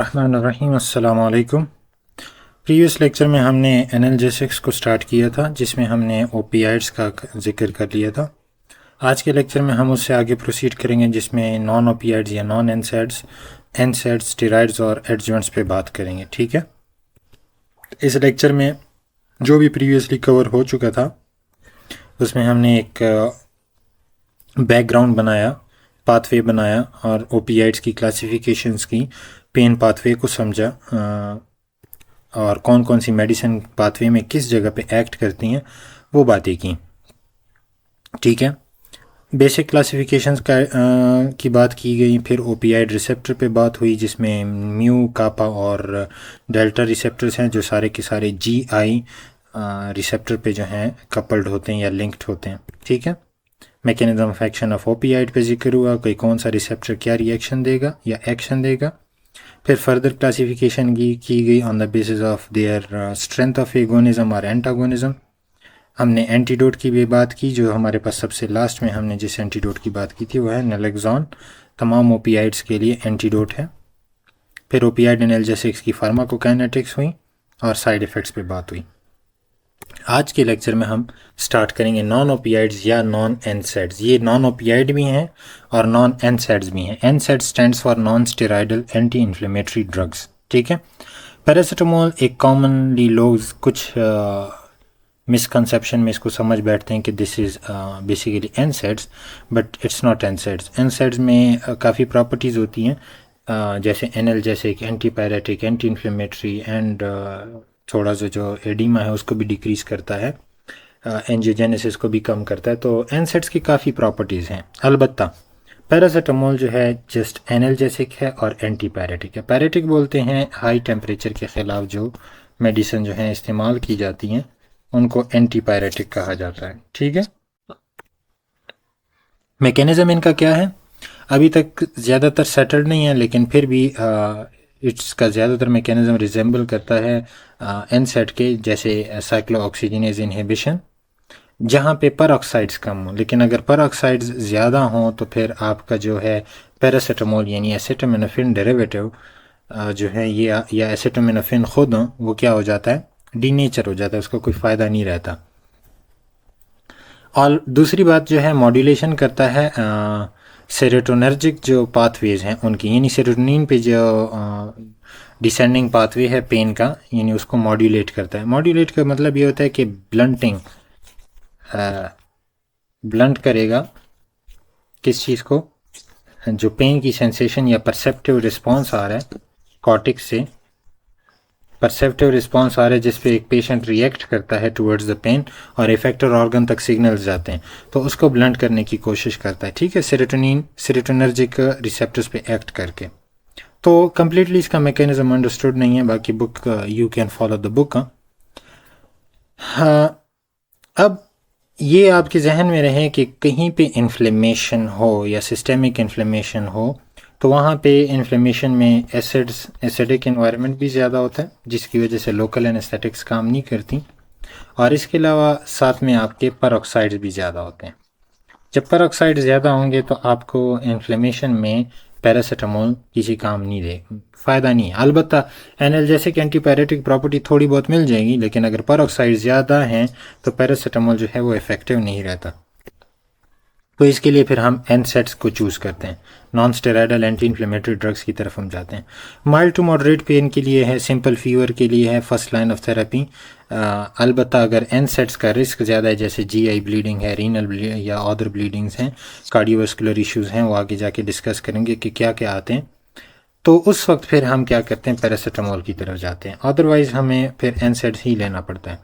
रहमानिर्रहीम। अस्सलाम वालेकुम। Previous lecture में हमने एनाल्जेसिक्स को स्टार्ट किया था, जिसमें हमने ओपियाइड्स का जिक्र कर लिया था। आज के लेक्चर में हम उससे आगे प्रोसीड करेंगे, जिसमें नॉन ओपियाइड्स या नॉन एनसैड्स, एनसैड्स, स्टेरॉइड्स और एडजुवेंट्स पे बात करेंगे। ठीक है। इस लेक्चर में जो भी प्रीवियसली कवर हो चुका था उसमें हमने एक बैकग्राउंड बनाया, पाथवे बनाया और ओपियाइड्स की क्लासिफिकेशंस की, पेन पाथवे को समझा और कौन कौन सी मेडिसिन पाथवे में किस जगह पे एक्ट करती हैं वो बातें की। ठीक है। बेसिक क्लासिफिकेशंस की बात की गई, फिर ओपियाइड रिसेप्टर पे बात हुई, जिसमें म्यू, कापा और डेल्टा रिसेप्टर्स हैं, जो सारे के सारे GI रिसेप्टर पे जो हैं कपल्ड होते हैं या लिंक्ड होते हैं। ठीक है। Mechanism of action of opioid पे जिक्र हुआ, कोई कौन सा रिसेप्टर क्या रिएक्शन देगा या एक्शन देगा। फिर फर्दर क्लासिफिकेशन की गई on the basis of their strength of agonism और एंटागोनिज्म। हमने एंटीडोट की भी बात की, जो हमारे पास सबसे लास्ट में हमने जिस एंटीडोट की बात की थी वो है नैलेक्सोन, तमाम ओपियाइड्स के लिए एंटीडोट है। फिर ओपियाइड एनाल्जेसिक्स की फार्माकोकाइनेटिक्स हुई और साइड इफ़ेक्ट्स पे बात हुई। आज के लेक्चर में हम स्टार्ट करेंगे नॉन ओपियाइड्स या नॉन एनसैड्स। ये नॉन ओपियाइड भी हैं और नॉन एनसैड्स भी हैं। NSAID stands for non steroidal anti inflammatory drugs. ठीक है। पैरासीटामोल एक कॉमनली लोग कुछ मिसकंसेप्शन में इसको समझ बैठते हैं कि this is basically NSAIDs, but it's not NSAIDs. NSAIDs में काफ़ी प्रॉपर्टीज़ होती हैं, जैसे analgesic, antipyretic, anti inflammatory and थोड़ा सा जो एडिमा है उसको भी डिक्रीज़ करता है, एंजियोजेनेसिस को भी कम करता है। तो एनसैड्स की काफ़ी प्रॉपर्टीज़ हैं। अलबत्ता पैरासीटामोल जो है जस्ट एनाल्जेसिक है और एंटीपायरेटिक है। पैरेटिक बोलते हैं हाई टेम्परेचर के ख़िलाफ़ जो मेडिसिन जो हैं इस्तेमाल की जाती हैं उनको एंटीपायरेटिक कहा जाता है। ठीक है। मैकेनिज़्म इनका क्या है अभी तक ज़्यादातर सेटल्ड नहीं है, लेकिन फिर भी इसका ज़्यादातर मैकेनिज़्म रिजेंबल करता है एनसैड के, जैसे साइक्लोऑक्सीजनेज इनहिबिशन, जहाँ पे पर ऑक्साइड्स कम हो। लेकिन अगर पर ऑक्साइड्स ज़्यादा हों तो फिर आपका जो है पैरासीटामोल यानी एसिटामिनोफेन डेरिवेटिव जो है ये या एसिटामिनोफेन खुद वो क्या हो जाता है, डीनेचर हो जाता है, उसका कोई फ़ायदा नहीं रहता। और दूसरी बात जो है मॉड्यूलेशन करता है सेरोटोनर्जिक जो पाथवेज हैं उनकी, यानी सेरोटोनिन पे जो डिसेंडिंग पाथवे है पेन का, यानी उसको मॉड्यूलेट करता है। मॉड्यूलेट का मतलब ये होता है कि ब्लंट करेगा किस चीज़ को, जो पेन की सेंसेशन या परसेप्टिव रिस्पॉन्स आ रहा है कॉर्टिक्स से, परसेप्टिव रिस्पॉन्स आ रहा है जिस पे एक पेशेंट रिएक्ट करता है टुवर्ड्स द पेन और इफेक्टर ऑर्गन तक सिग्नल्स जाते हैं, तो उसको ब्लंट करने की कोशिश करता है। ठीक है। सेरोटोनर्जिक रिसेप्टर्स पे एक्ट करके। तो कम्प्लीटली इसका मैकेनिज्म अंडरस्टूड नहीं है, बाकी book you can follow the book. हाँ, अब ये आपके जहन में रहे कि कहीं पे इन्फ्लेमेशन हो या सिस्टेमिक इन्फ्लेमेशन हो तो वहाँ पे इन्फ्लेमेशन में एसिडिक इन्वायरमेंट भी ज़्यादा होता है, जिसकी वजह से लोकल एनेस्थेटिक्स काम नहीं करती, और इसके अलावा साथ में आपके परऑक्साइड्स भी ज़्यादा होते हैं। जब परऑक्साइड ज़्यादा होंगे तो आपको इन्फ्लेमेशन में पैरासीटामोल किसी काम नहीं दे, फ़ायदा नहीं है। अलबत्ता एनाल्जेसिक एंटीपायरेटिक प्रॉपर्टी थोड़ी बहुत मिल जाएगी, लेकिन अगर परऑक्साइड ज़्यादा हैं तो पैरासीटामोल जो है वो इफ़ेक्टिव नहीं रहता। तो इसके लिए फिर हम एनसैड्स को चूज़ करते हैं, non steroidal anti inflammatory drugs की तरफ हम जाते हैं। माइल्ड टू मॉडरेट पेन के लिए है, सिंपल फीवर के लिए है फर्स्ट लाइन ऑफ थेरेपी। अलबत्ता अगर एनसैड्स का रिस्क ज़्यादा है, जैसे GI ब्लीडिंग है, रीनल या अदर ब्लीडिंग्स हैं, कार्डियोवास्कुलर इश्यूज़ हैं, वो आगे जाके डिस्कस करेंगे कि क्या क्या आते हैं, तो उस वक्त फिर हम क्या करते हैं, पैरासीटामोल की तरफ जाते हैं। अदरवाइज़ हमें फिर एनसैड्स ही लेना पड़ता है।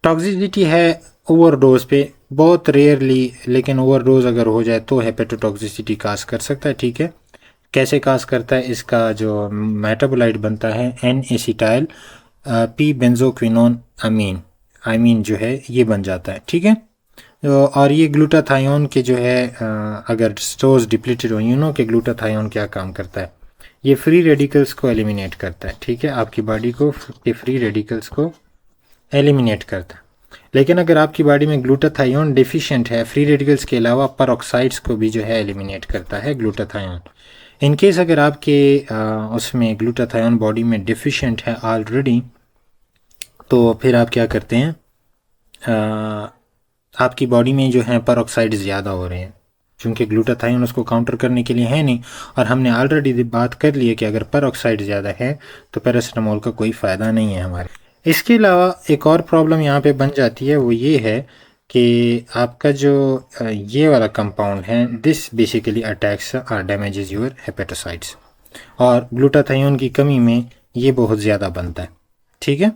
टॉक्सिसिटी है ओवरडोज पे बहुत रेयरली, लेकिन ओवरडोज अगर हो जाए तो हेपेटोटॉक्सिसिटी काज कर सकता है। ठीक है। कैसे काज करता है, इसका जो मेटाबोलाइट बनता है एन एसिटाइल पी बेंजोक्विनोन अमीन जो है ये बन जाता है। ठीक है। और ये ग्लूटाथायोन के जो है अगर स्टोर्स डिप्लीटेड हो, यूनो के ग्लूटाथायोन क्या काम करता है, ये फ्री रेडिकल्स को एलिमिनेट करता है। ठीक है। आपकी बॉडी को ये फ्री रेडिकल्स को एलिमिनेट करता है। लेकिन अगर आपकी बॉडी में ग्लूटाथायोन डिफिशिएंट है, फ्री रेडिकल्स के अलावा परऑक्साइड्स को भी जो है एलिमिनेट करता है ग्लूटाथायोन। इन केस अगर आपके उसमें ग्लूटाथायोन बॉडी में डिफिशिएंट है ऑलरेडी, तो फिर आप क्या करते हैं, आपकी बॉडी में जो है परऑक्साइड ज़्यादा हो रहे हैं, क्योंकि ग्लूटाथायोन उसको काउंटर करने के लिए है नहीं। और हमने ऑलरेडी बात कर ली है कि अगर परऑक्साइड ज़्यादा है तो पैरासीटामोल का कोई फ़ायदा नहीं है हमारे। इसके अलावा एक और प्रॉब्लम यहाँ पे बन जाती है, वो ये है कि आपका जो ये वाला कंपाउंड है, दिस बेसिकली अटैक्स और डैमेजेस योर हेपेटोसाइट्स, और ग्लूटाथायोन की कमी में ये बहुत ज़्यादा बनता है। ठीक है,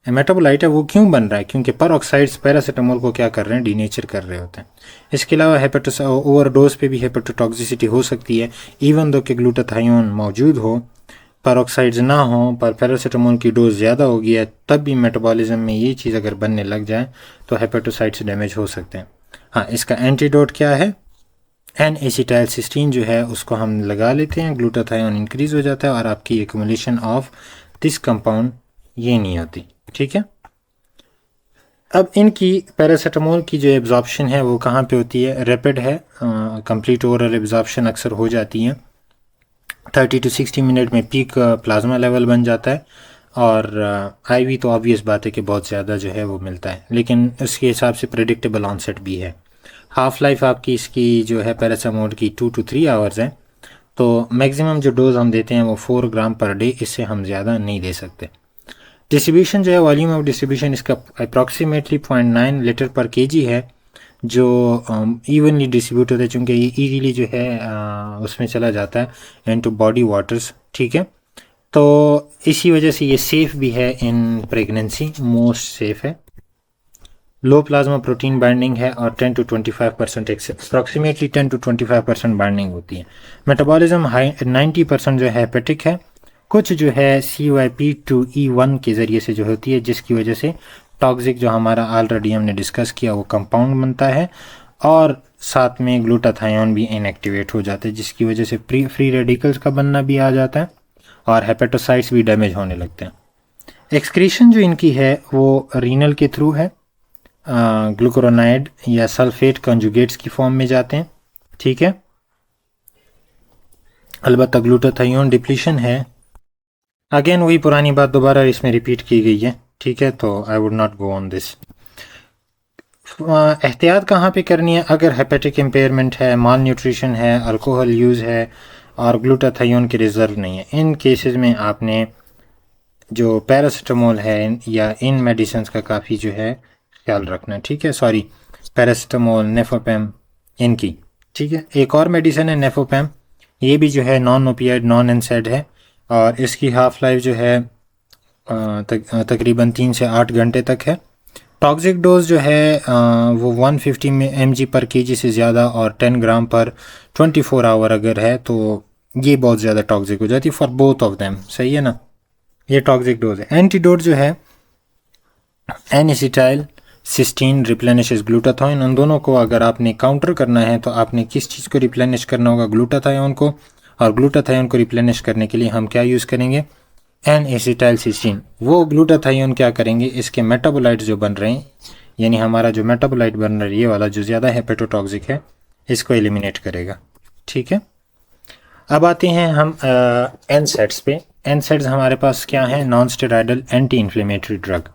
मेटाबोलाइट है वो क्यों बन रहा है, क्योंकि परऑक्साइड्स पैरासीटामोल को क्या कर रहे हैं, डीनेचर कर रहे होते हैं। इसके अलावा हेपेटोस ओवरडोज पे भी हेपेटोटॉक्सिसिटी हो सकती है, इवन दो कि ग्लूटाथायोन मौजूद हो, परऑक्साइड्स ना हो, पर पैरासीटामोल की डोज ज़्यादा होगी है, तब भी मेटाबॉलिज्म में ये चीज़ अगर बनने लग जाए तो हेपेटोसाइट्स डैमेज हो सकते हैं। हाँ, इसका एंटीडोट क्या है, एन एसिटाइलसिस्टीन जो है उसको हम लगा लेते हैं, ग्लूटाथायोन इंक्रीज हो जाता है और आपकी एक्युमुलेशन ऑफ दिस कंपाउंड ये नहीं होती। ठीक है, अब इनकी पैरासीटामोल की जो एब्जॉर्प्शन है वो कहाँ पे होती है, रैपिड है, कंप्लीट ओरल एब्जॉर्प्शन अक्सर हो जाती है, 30 to 60 मिनट में पीक प्लाज्मा लेवल बन जाता है। और आईवी तो ऑब्वियस बात है कि बहुत ज़्यादा जो है वो मिलता है, लेकिन उसके हिसाब से प्रेडिक्टेबल ऑनसेट भी है। हाफ लाइफ आपकी इसकी जो है पैरासीटामोल की 2 to 3 आवर्स है, तो मैक्सिमम जो डोज हम देते हैं वो 4 ग्राम पर डे, इससे हम ज़्यादा नहीं दे सकते। डिस्ट्रीब्यूशन जो है, वॉल्यूम ऑफ डिस्ट्रीब्यूशन इसका अप्रॉक्सीमेटली 0.9 लीटर पर केजी है, जो इवनली डिस्ट्रीब्यूट होता है, चूँकि ये ईजीली जो है उसमें चला जाता है इनटू बॉडी वाटर्स। ठीक है, तो इसी वजह से ये सेफ़ भी है इन प्रेगनेंसी, मोस्ट सेफ़ है। लो प्लाज्मा प्रोटीन बाइंडिंग है और 10 to 25% अप्रॉक्सीमेटली 10 to 25% बाइंडिंग होती है। मेटाबॉलिज्म हाई 90% जो है हेपेटिक है, कुछ जो है CYP2E1 के ज़रिए से जो होती है, जिसकी वजह से टॉक्सिक जो हमारा ऑलरेडी हमने डिस्कस किया वो कंपाउंड बनता है, और साथ में ग्लूटाथायोन भी इनएक्टिवेट हो जाते हैं, जिसकी वजह से फ्री रेडिकल्स का बनना भी आ जाता है और हेपेटोसाइट्स भी डैमेज होने लगते हैं। एक्सक्रीशन जो इनकी है वो रीनल के थ्रू है, ग्लूकोरोनाइड या सल्फेट कंजुगेट्स की फॉर्म में जाते हैं। ठीक है, अलबत्ता ग्लूटाथायोन डिप्लीशन है, अगेन वही पुरानी बात दोबारा इसमें रिपीट की गई है। ठीक है, तो I would not go on this. एहतियात कहाँ पे करनी है, अगर हेपेटिक इम्पेयरमेंट है, माल न्यूट्रिशन है, अल्कोहल यूज़ है और ग्लूटाथायोन के रिज़र्व नहीं है, इन केसेस में आपने जो पैरासीटामोल है या इन मेडिसिन का काफ़ी जो है ख्याल रखना है। ठीक है, सॉरी, पैरासीटामोल, नेफोपैम इनकी। ठीक है, एक और मेडिसिन है नेफोपैम, ये भी जो है नॉन ओपियाइड नॉन एनसेड है, और इसकी हाफ लाइफ जो है तकरीबन 3 से 8 घंटे तक है। टॉक्सिक डोज जो है वो 150 mg पर केजी से ज़्यादा और 10 ग्राम पर 24 आवर अगर है तो ये बहुत ज़्यादा टॉक्सिक हो जाती है फॉर बोथ ऑफ देम। सही है ना, ये टॉक्सिक डोज है। एंटीडोट जो है N acetyl cysteine replenishes glutathione, उन दोनों को अगर आपने काउंटर करना है तो आपने किस चीज़ को रिप्लेनिश करना होगा, ग्लूटाथायोन को, और ग्लूटाथायोन को रिप्लेनिश करने के लिए हम क्या यूज़ करेंगे, एन एसिटाइल सिस्टीन। वो ग्लूटाथायोन क्या करेंगे, इसके मेटाबोलाइट जो बन रहे हैं, यानी हमारा जो मेटाबोलाइट बन रहा है ये वाला जो ज़्यादा हेपेटोटॉक्सिक है, इसको एलिमिनेट करेगा। ठीक है, अब आते हैं हम एनसेड्स पे। एनसेड्स हमारे पास क्या है, non steroidal anti inflammatory drug.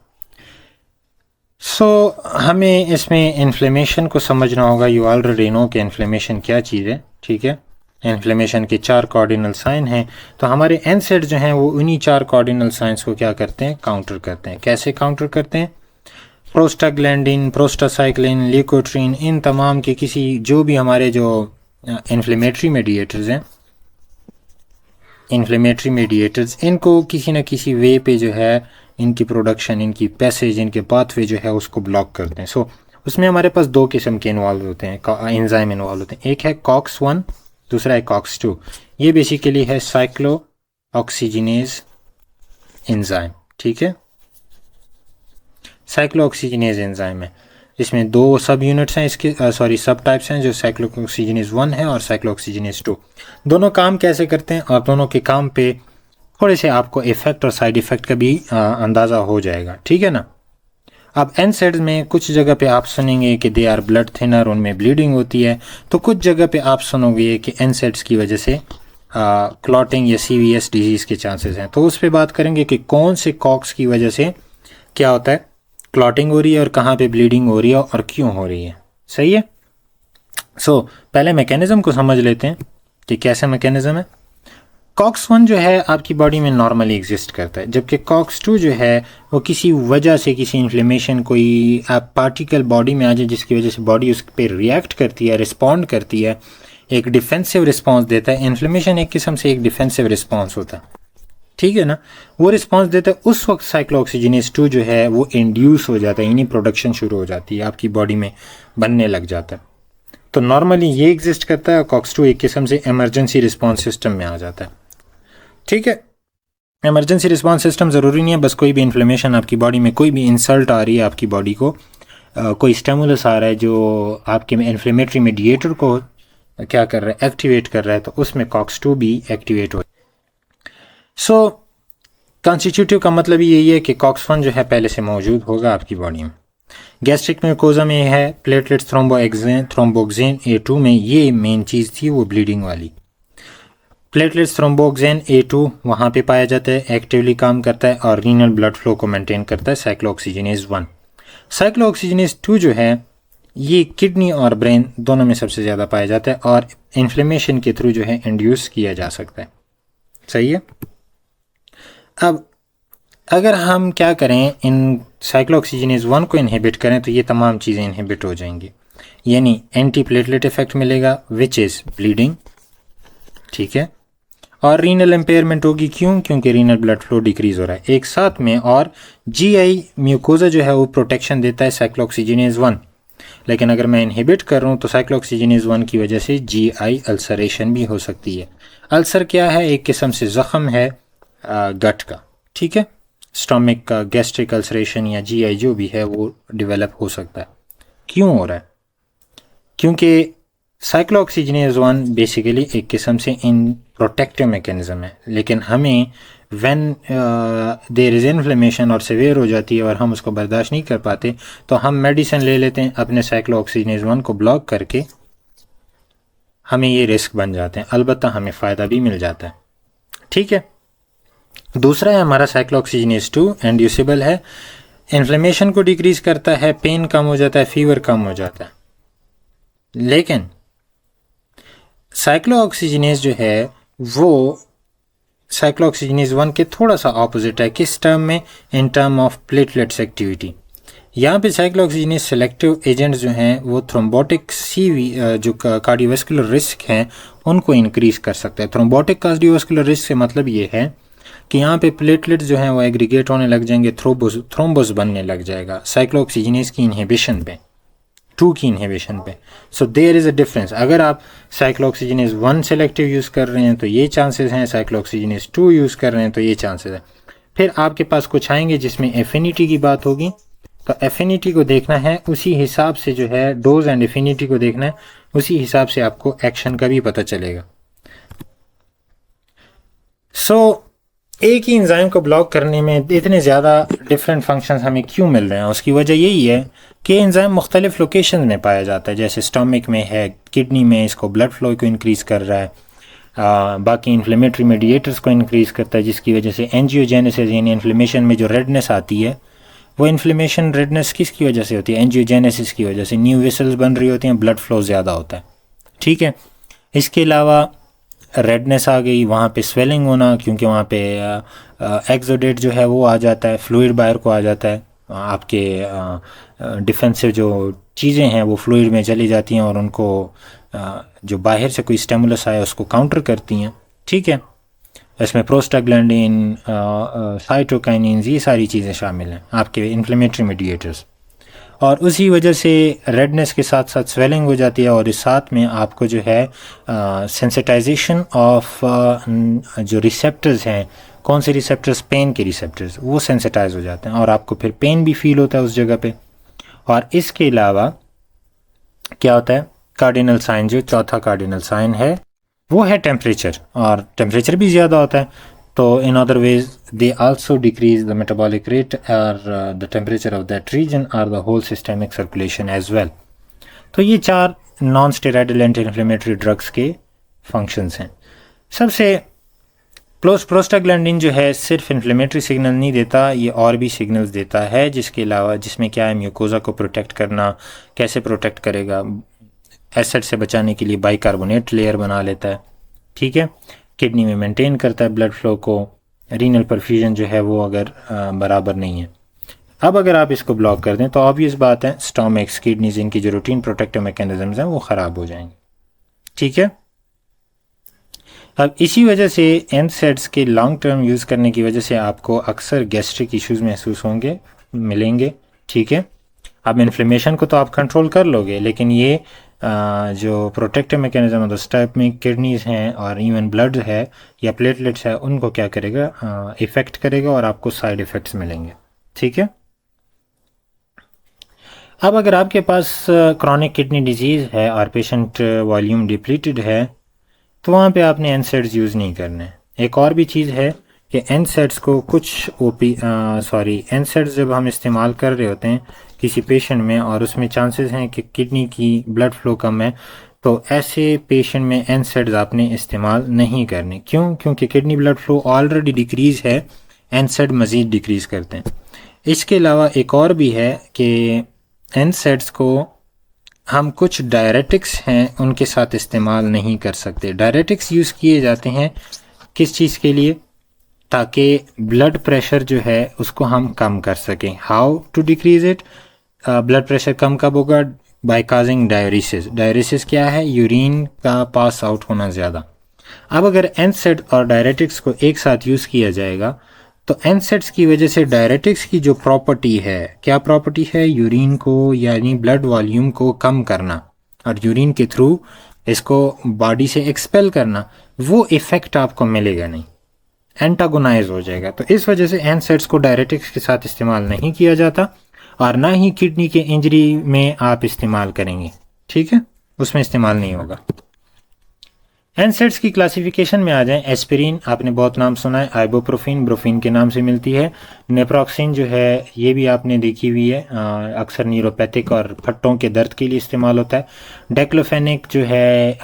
हमें इसमें इन्फ्लेमेशन को समझना होगा। यू ऑलरेडी नो कि इन्फ्लेमेशन क्या चीज़ है। ठीक है, इन्फ्लेमेशन के 4 कार्डिनल साइन हैं, तो हमारे एनसेड जो हैं वो उन्हीं 4 कार्डिनल साइंस को क्या करते हैं, काउंटर करते हैं। कैसे काउंटर करते हैं, प्रोस्टाग्लैंडिन, प्रोस्टासाइक्लिन, ल्यूकोट्रीन, इन तमाम के किसी जो भी हमारे जो इन्फ्लेमेटरी मेडिएटर्स हैं, इन्फ्लेमेटरी मेडिएटर्स, इनको किसी न किसी वे पे जो है इनकी प्रोडक्शन, इनकी पैसेज, इनके पाथवे जो है उसको ब्लॉक करते हैं। उसमें हमारे पास 2 किस्म के इन्वॉल्व होते हैं, एंजाइम इन्वॉल्व होते हैं। एक है COX-1, दूसरा है COX-2। ये बेसिकली है साइक्लो ऑक्सीजिनेज एंजाइम। ठीक है, साइक्लो ऑक्सीजिनेज एंजाइम है, इसमें 2 सब यूनिट्स हैं इसके, सब टाइप्स हैं, जो साइक्लोऑक्सीजिनेज 1 है और साइक्लोऑक्सीजिनेज 2। दोनों काम कैसे करते हैं और दोनों के काम पे थोड़े से आपको इफ़ेक्ट और साइड इफ़ेक्ट का भी अंदाज़ा हो जाएगा। ठीक है ना। अब NSAIDs में कुछ जगह पे आप सुनेंगे कि दे आर ब्लड थिनर, उनमें ब्लीडिंग होती है, तो कुछ जगह पे आप सुनोगे कि NSAIDs की वजह से क्लॉटिंग या CVS डिजीज़ के चांसेस हैं। तो उस पर बात करेंगे कि कौन से कॉक्स की वजह से क्या होता है, क्लॉटिंग हो रही है और कहाँ पे ब्लीडिंग हो रही है और क्यों हो रही है। सही है। पहले मैकेनिज़्म को समझ लेते हैं कि कैसा मैकेनिज़्म है। COX-1 जो है आपकी बॉडी में नॉर्मली एग्जिस्ट करता है, जबकि COX-2 जो है वो किसी वजह से, किसी इन्फ्लेमेशन, कोई पार्टिकल बॉडी में आ जाए जिसकी वजह से बॉडी उस पर रिएक्ट करती है, रिस्पॉन्ड करती है, एक डिफेंसिव रिस्पॉन्स देता है। इन्फ्लेमेशन एक किस्म से एक डिफेंसिव रिस्पॉन्स होता है, ठीक है ना, वो रिस्पॉन्स देता है। उस वक्त साइक्लोऑक्सीजिनेज 2 जो है वो इंड्यूस हो जाता है, यानी प्रोडक्शन शुरू हो जाती है, आपकी बॉडी में बनने लग जाता है। तो नॉर्मली ये एग्जिस्ट करता है। COX-2 एक किस्म से इमरजेंसी रिस्पॉन्स सिस्टम में आ जाता है, ठीक है। इमरजेंसी रिस्पॉन्स सिस्टम ज़रूरी नहीं है, बस कोई भी इन्फ्लेमेशन आपकी बॉडी में, कोई भी इंसल्ट आ रही है आपकी बॉडी को, कोई स्टिमुलस आ रहा है जो आपके इन्फ्लेमेटरी मीडिएटर को क्या कर रहा है, एक्टिवेट कर रहा है, तो उसमें COX-2 भी एक्टिवेट हो। सो कॉन्स्टिट्यूटिव का मतलब यही है कि COX-1 जो है पहले से मौजूद होगा आपकी बॉडी में। गैस्ट्रिक म्यूकोजा में है प्लेटलेट्स थ्रोम्बोक्सेन A2 में ये मेन चीज़ थी, वो ब्लीडिंग वाली। प्लेटलेट्स थ्रोम्बोक्सेन A2 वहाँ पे पाया जाता है, एक्टिवली काम करता है और रीनल ब्लड फ्लो को मेंटेन करता है साइक्लोऑक्सीजिनेज 1। साइक्लोऑक्सीजिनेज 2 जो है ये किडनी और ब्रेन दोनों में सबसे ज़्यादा पाया जाता है और इन्फ्लेमेशन के थ्रू जो है इंड्यूस किया जा सकता है। सही है। अब अगर हम क्या करें, इन साइक्लोऑक्सीजिनेज 1 को इनहिबिट करें तो ये तमाम चीज़ें इनहिबिट हो जाएंगी, यानी एंटी प्लेटलेट इफेक्ट मिलेगा विच इज़ ब्लीडिंग, ठीक है, और रीनल एम्पेयरमेंट होगी। क्यों? क्योंकि रीनल ब्लड फ्लो डिक्रीज हो रहा है एक साथ में। और GI म्यूकोजा जो है वो प्रोटेक्शन देता है साइक्लोऑक्सीजिनेज 1, लेकिन अगर मैं इनहिबिट कर रहा हूँ तो साइक्लोऑक्सीजिनेज 1 की वजह से GI अल्सरेशन भी हो सकती है। अल्सर क्या है? एक किस्म से ज़ख़म है गट का, ठीक है, स्टमक का, गैस्ट्रिक अल्सरेशन या GI जो भी है वो डेवलप हो सकता है। क्यों हो रहा है? क्योंकि साइक्लोऑक्सीजिनेज 1 बेसिकली एक किस्म से इन प्रोटेक्टिव मैकेनिज़्म है, लेकिन हमें व्हेन देयर इज़ इन्फ्लेमेशन और सीवियर हो जाती है और हम उसको बर्दाश्त नहीं कर पाते तो हम मेडिसिन ले लेते हैं अपने साइक्लोऑक्सीजिनेज 1 को ब्लॉक करके, हमें ये रिस्क बन जाते हैं, अलबत्ता हमें फ़ायदा भी मिल जाता है, ठीक है। दूसरा है हमारा साइक्लोऑक्सीजिनेज 2 इंड्यूसिबल है, इन्फ्लेमेशन को डिक्रीज़ करता है, पेन कम हो जाता है, फीवर कम हो जाता है। लेकिन साइक्लोऑक्सीजिनेज जो है वो साइक्लोऑक्सीजिनेज 1 के थोड़ा सा ऑपोजिट है। किस टर्म में? In term of platelets activity. यहाँ पे साइक्लोऑक्सीजिनेज सेलेक्टिव एजेंट्स जो हैं वो थ्रोम्बोटिक जो कार्डियोवास्कुलर रिस्क हैं उनको इंक्रीज कर सकता है। थ्रोम्बोटिक कार्डियोवास्कुलर रिस्क से मतलब ये है कि यहाँ पे प्लेटलेट्स जो हैं वो एग्रीगेट होने लग जाएंगे, थ्रोम्बोस बनने लग जाएगा साइक्लोऑक्सीजिनेज की इनहिबिशन पे, 2 की इनहिबिशन पे। So there is a difference. अगर आप साइक्लोऑक्सीजिनेज 1 सेलेक्टिव यूज़ कर रहे हैं तो ये चांसेस हैं, साइक्लोऑक्सीजिनेज 2 यूज़ कर रहे हैं तो ये चांसेस हैं। फिर आपके पास कुछ आएंगे जिसमें एफिनिटी की बात होगी, तो एफिनिटी को देखना है, उसी हिसाब से जो है डोज एंड एफिनिटी को देखना है, उसी हिसाब से आपको एक्शन का भी पता चलेगा। सो एक ही एंजाइम को ब्लॉक करने में इतने ज़्यादा डिफरेंट फंक्शंस हमें क्यों मिल रहे हैं? उसकी वजह यही है कि एंजाइम मुख्तलिफ लोकेशन में पाया जाता है, जैसे स्टमक में है, किडनी में इसको ब्लड फ्लो को इंक्रीज़ कर रहा है, बाकी इन्फ्लेमेटरी मीडिएटर्स को इंक्रीज़ करता है, जिसकी वजह से एंजियोजेनेसिस यानी इन्फ्लेमेशन में जो रेडनेस आती है वो इन्फ्लेमेशन रेडनेस किसकी वजह से होती है? एंजियोजेनेसिस की वजह से। न्यू वेसल्स बन रही होती हैं, ब्लड फ्लो ज़्यादा होता है, ठीक है। इसके अलावा रेडनेस आ गई, वहाँ पे स्वेलिंग होना, क्योंकि वहाँ पे एक्सोडेट जो है वो आ जाता है, फ्लूइड बाहर को आ जाता है, आपके डिफेंसिव जो चीज़ें हैं वो फ्लूइड में चली जाती हैं और उनको जो बाहर से कोई स्टिमुलस आया उसको काउंटर करती हैं, ठीक है। इसमें प्रोस्टाग्लैंडिन, साइटोकाइनिन्स, ये सारी चीज़ें शामिल हैं आपके इन्फ्लेमेटरी मीडिएटर्स, और उसी वजह से रेडनेस के साथ साथ स्वेलिंग हो जाती है और इस साथ में आपको जो है सेंसिटाइजेशन ऑफ जो रिसेप्टर्स हैं, कौन से रिसेप्टर्स? पेन के रिसेप्टर्स, वो सेंसिटाइज हो जाते हैं और आपको फिर पेन भी फील होता है उस जगह पे। और इसके अलावा क्या होता है? कार्डिनल साइन, जो चौथा कार्डिनल साइन है वो है टेम्परेचर, और टेम्परेचर भी ज़्यादा होता है तो in other ways they also decrease the metabolic rate और the temperature of that region और the whole systemic circulation as well. तो ये 4 non steroidal anti inflammatory drugs के फंक्शंस हैं। सबसे प्रोस्टाग्लैंडिन जो है सिर्फ इन्फ्लेमेटरी सिग्नल नहीं देता, ये और भी सिग्नल्स देता है, जिसके अलावा जिसमें क्या है, म्यूकोजा को प्रोटेक्ट करना। कैसे प्रोटेक्ट करेगा? एसिड से बचाने के लिए बाइकार्बोनेट लेयर बना लेता है, ठीक है। किडनी में मेंटेन करता है ब्लड फ्लो को। रीनल परफ्यूजन जो है वो अगर बराबर नहीं है। अब अगर आप इसको ब्लॉक कर दें तो ऑब्वियस बात है स्टोमक्स, किडनीज, इनकी जो रूटीन प्रोटेक्टिव मैकेनिज्म्स हैं वो ख़राब हो जाएंगे, ठीक है। अब इसी वजह से एनसेड्स के लॉन्ग टर्म यूज़ करने की वजह से आपको अक्सर गैस्ट्रिक इश्यूज महसूस मिलेंगे, ठीक है। अब इन्फ्लेमेशन को तो आप कंट्रोल कर लोगे, लेकिन ये जो protective mechanism of the stomach, kidneys हैं और इवन ब्लड है या प्लेटलेट्स है, उनको क्या करेगा, इफ़ेक्ट करेगा और आपको साइड इफ़ेक्ट्स मिलेंगे, ठीक है। अब अगर आपके पास क्रॉनिक किडनी डिजीज़ है और पेशेंट वॉल्यूम डिप्लीटेड है, तो वहाँ पे आपने एनसेड्स यूज़ नहीं करने। एक और भी चीज़ है कि एनसेड्स को कुछ एनसेड्स जब हम इस्तेमाल कर रहे होते हैं किसी पेशेंट में और उसमें चांसेस हैं कि किडनी की ब्लड फ्लो कम है, तो ऐसे पेशेंट में एनसेड्स आपने इस्तेमाल नहीं करने। क्यों? क्योंकि kidney blood flow already decrease है, एनसेड मज़ीद डिक्रीज़ करते हैं। इसके अलावा एक और भी है कि एनसेड्स को हम कुछ डायरेटिक्स हैं उनके साथ इस्तेमाल नहीं कर सकते। डायरेटिक्स यूज़ किए जाते हैं किस चीज़ के लिए? ताकि ब्लड प्रेशर जो है उसको हम कम कर सकें। How to decrease it? Blood pressure कम कब होगा? Bye causing डायरिसिस। डायरिसिस क्या है? यूरिन का पास आउट होना ज़्यादा। अब अगर एनसेड और डायरेटिक्स को एक साथ यूज़ किया जाएगा तो एनसेड्स की वजह से डायरेटिक्स की जो प्रॉपर्टी है, क्या प्रॉपर्टी है? यूरिन को यानी ब्लड वॉल्यूम को कम करना और यूरिन के थ्रू इसको बॉडी से एक्सपेल करना, वो इफ़ेक्ट आपको मिलेगा नहीं, एंटागोनाइज हो जाएगा। तो इस वजह से एनसेड्स को डायरेटिक्स के साथ इस्तेमाल नहीं किया जाता और ना ही किडनी के इंजरी में आप इस्तेमाल करेंगे, ठीक है, उसमें इस्तेमाल नहीं होगा। एनसेड्स की क्लासिफिकेशन में आ जाएं। एस्पिरिन आपने बहुत नाम सुना है, आइबोप्रोफिन ब्रोफिन के नाम से मिलती है। नेप्रोक्सिन जो है ये भी आपने देखी हुई है, अक्सर न्यूरोपैथिक और फट्टों के दर्द के लिए इस्तेमाल होता है। डेक्लोफेनिक जो है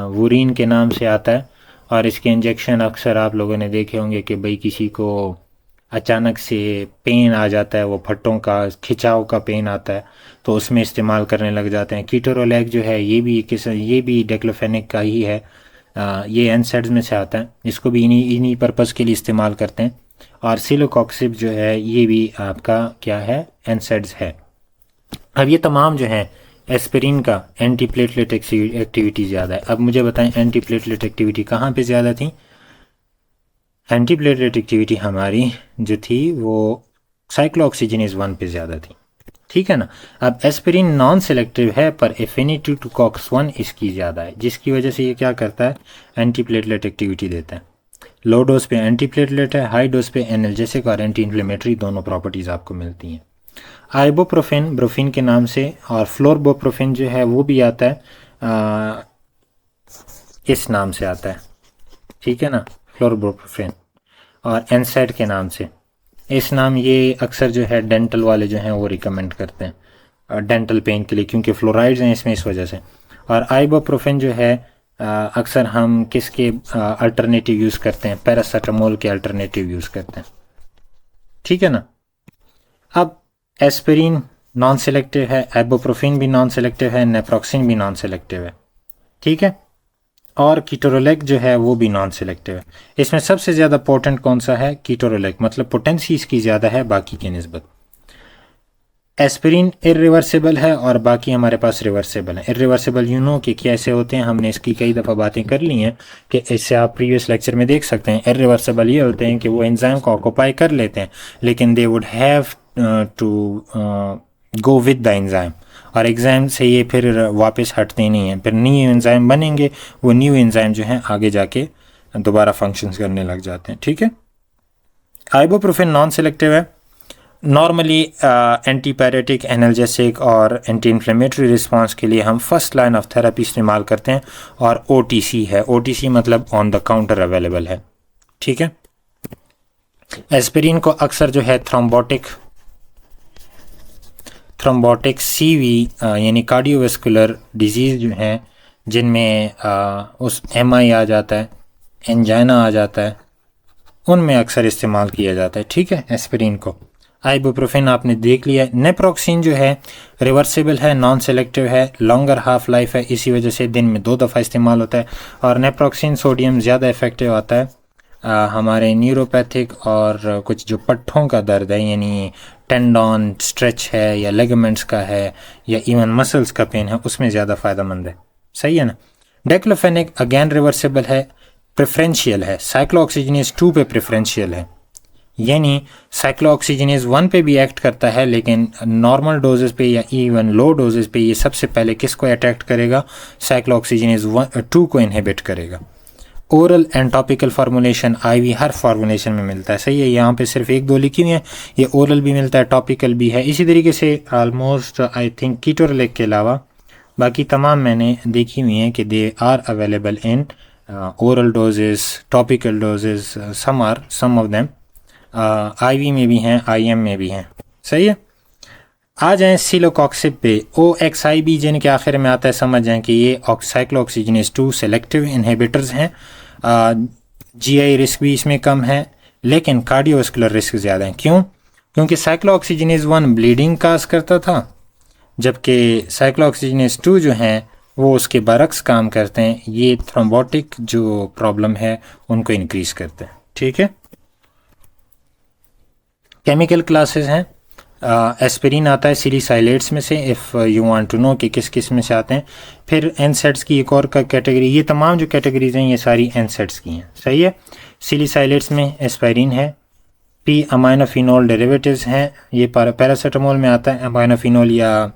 वुरीन के नाम से आता है और इसके इंजेक्शन अक्सर आप लोगों ने देखे होंगे कि भाई किसी को अचानक से पेन आ जाता है, वो फट्टों का खिंचाव का पेन आता है तो उसमें इस्तेमाल करने लग जाते हैं। कीटोरोलैक जो है ये भी डेक्लोफेनिक का ही है, ये एनसेड्स में से आता है, इसको भी इन्हीं पर्पज़ के लिए इस्तेमाल करते हैं। और सिलोकॉक्सिब जो है ये भी आपका क्या है, एनसेड्स है। अब ये तमाम जो है एस्पिरिन का एंटी प्लेटलेट एक्टिविटी ज़्यादा है। अब मुझे बताएं एंटी प्लेटलेट एक्टिविटी कहाँ पे ज़्यादा थी? एंटी प्लेटलेट एक्टिविटी हमारी जो थी वो साइक्लोऑक्सीजिनेज 1 पे ज़्यादा थी, ठीक है ना। अब एस्पिरिन नॉन सेलेक्टिव है पर एफिनिटी टू कॉक्स 1 इसकी ज़्यादा है, जिसकी वजह से ये क्या करता है, एंटी प्लेटलेट एक्टिविटी देता है। लो डोज पे एंटी प्लेटलेट है, हाई डोज पे एनाल्जेसिक और एंटी इन्फ्लेमेटरी दोनों प्रॉपर्टीज़ आपको मिलती हैं। आइबोप्रोफेन ब्रोफिन के नाम से और फ्लोरबोप्रोफिन जो है वो भी आता है इस नाम से आता है, ठीक है ना, फ्लोरबोप्रोफिन, और एनसेड के नाम से। इस नाम ये अक्सर जो है डेंटल वाले जो हैं वो रिकमेंड करते हैं डेंटल पेन के लिए, क्योंकि फ्लोराइड्स हैं इसमें, इस वजह से। और आइबोप्रोफेन जो है अक्सर हम किसके अल्टरनेटिव यूज़ करते हैं, पैरासीटामोल के अल्टरनेटिव यूज़ करते हैं, ठीक है ना। अब एस्पिरिन नॉन सेलेक्टिव है, आइबोप्रोफिन भी नॉन सेलेक्टिव है, नेप्रोक्सिन भी नॉन सेलेक्टिव है, ठीक है। और कीटोरोलेक जो है वो भी नॉन सेलेक्टिव है। इसमें सबसे ज़्यादा पोटेंट कौन सा है? कीटोरोलेक, मतलब पोटेंसी इसकी ज़्यादा है बाकी की निस्बत। एस्पिरिन इरिवर्सिबल है और बाकी हमारे पास रिवर्सिबल है। इरिवर्सिबल कि कैसे होते हैं, हमने इसकी कई दफ़ा बातें कर ली हैं कि इससे आप प्रीवियस लेक्चर में देख सकते हैं। इरिवर्सिबल ये होते हैं कि वो एंजाइम को ऑक्यूपाई कर लेते हैं लेकिन they would have to go with the enzyme, और एग्ज़ाम से ये फिर वापस हटते नहीं हैं, फिर न्यू एंजाइम बनेंगे, वो न्यू एंजाइम जो हैं आगे जाके दोबारा फंक्शंस करने लग जाते हैं, ठीक है। आइबोप्रोफेन नॉन सेलेक्टिव है। नॉर्मली एंटीपायरेटिक, एनाल्जेसिक और एंटी इन्फ्लेमेटरी रिस्पांस के लिए हम फर्स्ट लाइन ऑफ थेरेपी इस्तेमाल करते हैं और OTC है। OTC मतलब ऑन द काउंटर अवेलेबल है, ठीक है। एस्पिरिन को अक्सर जो है थ्रोम्बोटिक सीवी यानी कार्डियोवैस्कुलर डिजीज़ जो हैं जिनमें उस एमआई आ जाता है, एंजाइना आ जाता है, उनमें अक्सर इस्तेमाल किया जाता है। ठीक है, एस्पिरिन को। आइबुप्रोफेन आपने देख लिया। नेप्रोक्सिन जो है रिवर्सिबल है, नॉन सेलेक्टिव है, लॉन्गर हाफ लाइफ है, इसी वजह से दिन में 2 दफ़ा इस्तेमाल होता है। और नेप्रोक्सिन सोडियम ज़्यादा इफेक्टिव आता है हमारे न्यूरोपैथिक और कुछ जो पट्ठों का दर्द है, यानी टेंडन स्ट्रेच है या लेगामेंट्स का है या इवन मसल्स का पेन है, उसमें ज़्यादा फ़ायदेमंद है। सही है ना। डेक्लोफेनिक अगेन रिवर्सिबल है, प्रेफरेंशियल है, साइक्लोऑक्सीजनेज 2 पे प्रेफरेंशियल है, यानी साइक्लोऑक्सीजनेज 1 पे भी एक्ट करता है, लेकिन नॉर्मल डोजेस पे या इवन लो डोजेस पे ये सबसे पहले किसको अटैक करेगा? साइक्लोऑक्सीजनेज 2 को इनहिबिट करेगा। Oral and topical formulation IV हर फार्मूलेशन में मिलता है। सही है, यहाँ पे सिर्फ 1-2 लिखी हुई है, ये ओरल भी मिलता है, टॉपिकल भी है। इसी तरीके से ऑलमोस्ट आई थिंक कीटोरेलेक के अलावा बाकी तमाम मैंने देखी हुई हैं कि they are available in oral doses, topical doses, some of them IV में भी हैं, आईएम में भी हैं। सही है। आ जाएं सिलोकॉक्सिब पे। OXIB जिनके आखिर में आता है, समझ जाएं कि ये साइक्लोऑक्सीजनेज 2 सेलेक्टिव इनहिबिटर्स हैं। GI रिस्क भी इसमें कम है, लेकिन कार्डियोवैस्कुलर रिस्क ज़्यादा है। क्यों? क्योंकि साइक्लोऑक्सीजनेज 1 ब्लीडिंग काज करता था, जबकि साइक्लोऑक्सीजनेज 2 जो हैं वो उसके बरक्स काम करते हैं। ये थ्रोम्बोटिक जो प्रॉब्लम है उनको इंक्रीज करते हैं। ठीक है। केमिकल क्लासेस हैं। एस्पिरिन आता है सिलिसाइलेट्स में से, if you want to know कि किस किस में से आते हैं। फिर एनसेट्स की एक और का कैटेगरी, ये तमाम जो कैटेगरीज हैं ये सारी एनसेट्स की हैं। सही है। सिलिसाइलेट्स में एस्पायरिन है, पी अमाइनोफिनोल डेरिवेटिव्स हैं, ये पैरासीटामोल में आता है, अमाइनोफिनोल या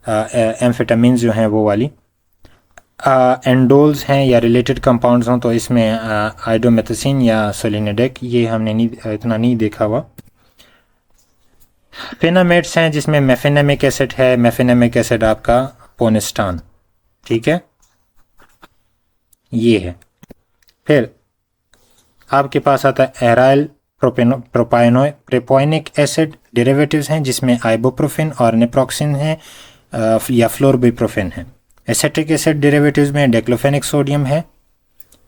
एम्फेटामिन जो हैं वो वाली। एंडोल्स हैं या रिलेटेड कंपाउंड्स हों तो इसमें आइडोमेथसिन या सोलिनेडेक, ये हमने इतना नहीं देखा हुआ। फिनामेट्स हैं जिसमें मेफेनेमिक एसिड है, मेफेनेमिक एसिड आपका पोनेस्टान। ठीक है, ये है। फिर आपके पास आता है एराइल प्रोपाइनिक एसिड डेरिवेटिव्स हैं जिसमें आइबुप्रोफेन और नेप्रोक्सिन है या फ्लोरबिप्रोफेन है। एसेटिक एसिड डेरिवेटिव्स में डेक्लोफेनिक सोडियम है,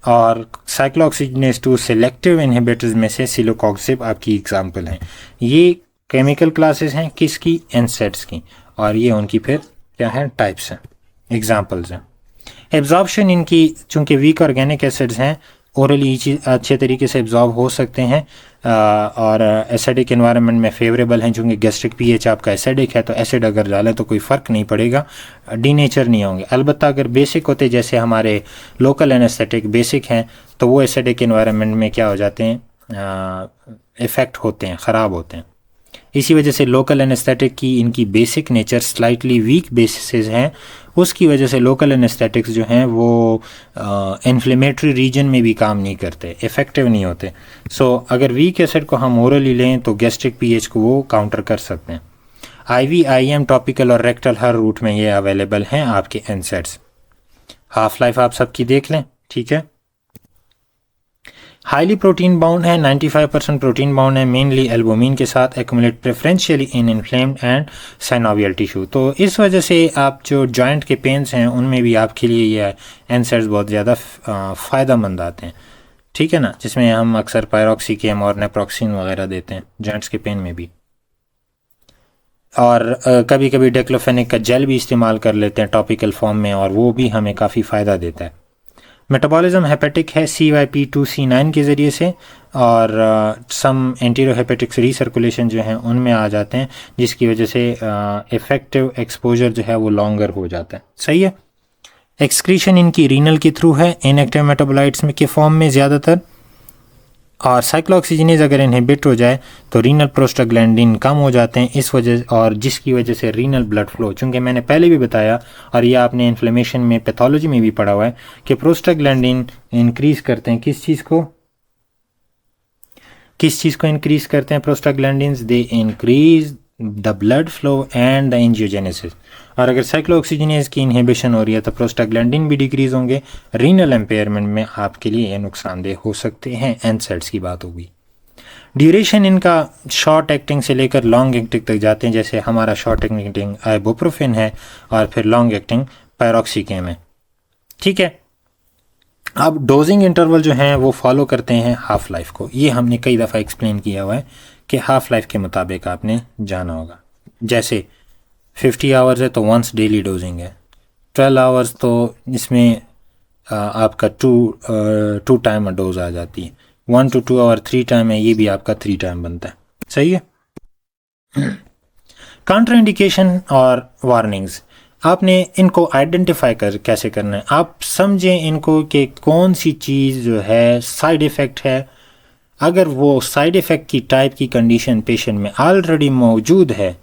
और साइक्लोऑक्सीजनेज 2 सेलेक्टिव इनहिबिटर्स में से सिलोकॉक्सिब आपकी एग्जांपल हैं। ये केमिकल क्लासेस हैं किसकी? एनसेट्स की, और ये उनकी फिर क्या है? टाइप्स हैं, एग्जांपल्स हैं। एब्जॉर्प्शन इनकी चूँकि वीक ऑर्गेनिक एसिड्स हैं, ओरली चीज़ अच्छे तरीके से एब्जॉर्ब हो सकते हैं और एसिडिक एनवायरनमेंट में फेवरेबल हैं। चूँकि गैस्ट्रिक पीएच आपका एसिडिक है तो एसिड अगर डालें तो कोई फ़र्क नहीं पड़ेगा, डीनेचर नहीं होंगे। अलबत्ता अगर बेसिक होते, जैसे हमारे लोकल एनेस्थेटिक बेसिक हैं, तो वो एसिडिक एनवायरनमेंट में क्या हो जाते हैं? इफ़ेक्ट होते हैं, ख़राब होते हैं। इसी वजह से लोकल एनेस्थेटिक की इनकी basic nature slightly weak bases हैं, उसकी वजह से लोकल एनेस्थेटिक्स जो हैं वो इन्फ्लेमेटरी रीजन में भी काम नहीं करते, इफ़ेक्टिव नहीं होते। सो अगर वीक एसिड को हम ओरली लें तो गैस्ट्रिक पीएच को वो काउंटर कर सकते हैं। आईवी, आईएम, टॉपिकल और रेक्टल हर रूट में ये अवेलेबल हैं आपके एनसेट्स। हाफ लाइफ आप सबकी देख लें। ठीक है। हाईली प्रोटीन बाउंड है, 95% प्रोटीन बाउंड है, मेनली एल्बुमिन के साथ, accumulate preferentially in inflamed and synovial tissue. तो इस वजह से आप जो जॉइंट के पेन्स हैं उनमें भी आपके लिए ये एनसेट्स बहुत ज़्यादा फ़ायदेमंद आते हैं। ठीक है ना, जिसमें हम अक्सर पायरोक्सिकेम और नेप्रोक्सिन वगैरह देते हैं जॉइंट्स के पेन में भी, और कभी कभी डेक्लोफेनिक का जेल भी इस्तेमाल कर लेते हैं टॉपिकल फॉर्म में, और वो भी हमें काफ़ी फ़ायदा देता है। मेटाबॉलिज्म हेपेटिक है CYP2C9 के ज़रिए से, और सम एंटीरो हेपेटिक्स रीसर्कुलेशन जो हैं उनमें आ जाते हैं, जिसकी वजह से इफ़ेक्टिव एक्सपोजर जो है वो लॉन्गर हो जाता है। सही है। एक्सक्रीशन इनकी रीनल के थ्रू है, इनएक्टिव मेटाबोलाइट्स में के फॉर्म में ज़्यादातर, और साइक्लोऑक्सीजनेज अगर इनहिबिट हो जाए तो रीनल प्रोस्टाग्लैंडिन कम हो जाते हैं इस वजह, और जिसकी वजह से रीनल ब्लड फ्लो, चूँकि मैंने पहले भी बताया और ये आपने इन्फ्लेमेशन में पैथोलॉजी में भी पढ़ा हुआ है कि प्रोस्टाग्लैंडिन इंक्रीज़ करते हैं किस चीज़ को इंक्रीज़ करते हैं? Prostaglandins they increase the blood flow and the angiogenesis. और अगर साइक्लोऑक्सीजनेज की इनहिबिशन हो रही है तो प्रोस्टाग्लैंडिन भी डिक्रीज होंगे, रीनल एम्पेयरमेंट में आपके लिए ये नुकसानदेह हो सकते हैं। एनसेट्स की बात होगी। ड्यूरेशन इनका शॉर्ट एक्टिंग से लेकर लॉन्ग एक्टिंग तक जाते हैं, जैसे हमारा शॉर्ट एक्टिंग आइबुप्रोफेन है और फिर लॉन्ग एक्टिंग पैरोक्सिकेम है। ठीक है, अब डोजिंग इंटरवल जो हैं वो फॉलो करते हैं हाफ लाइफ को। ये हमने कई दफ़ा एक्सप्लेन किया हुआ है कि हाफ लाइफ के मुताबिक आपने जाना होगा। जैसे 50 आवर्स है तो वंस डेली डोजिंग है, 12 आवर्स तो इसमें आपका टू टाइम डोज आ जाती है, 1 to 2 आवर 3 टाइम है, ये भी आपका 3 टाइम बनता है। सही है। कॉन्ट्राइंडिकेशन और वार्निंग्स, आपने इनको आइडेंटिफाई कैसे करना है। आप समझें इनको कि कौन सी चीज़ जो है साइड इफ़ेक्ट है। अगर वो साइड इफ़ेक्ट की टाइप की कंडीशन पेशेंट में ऑलरेडी मौजूद है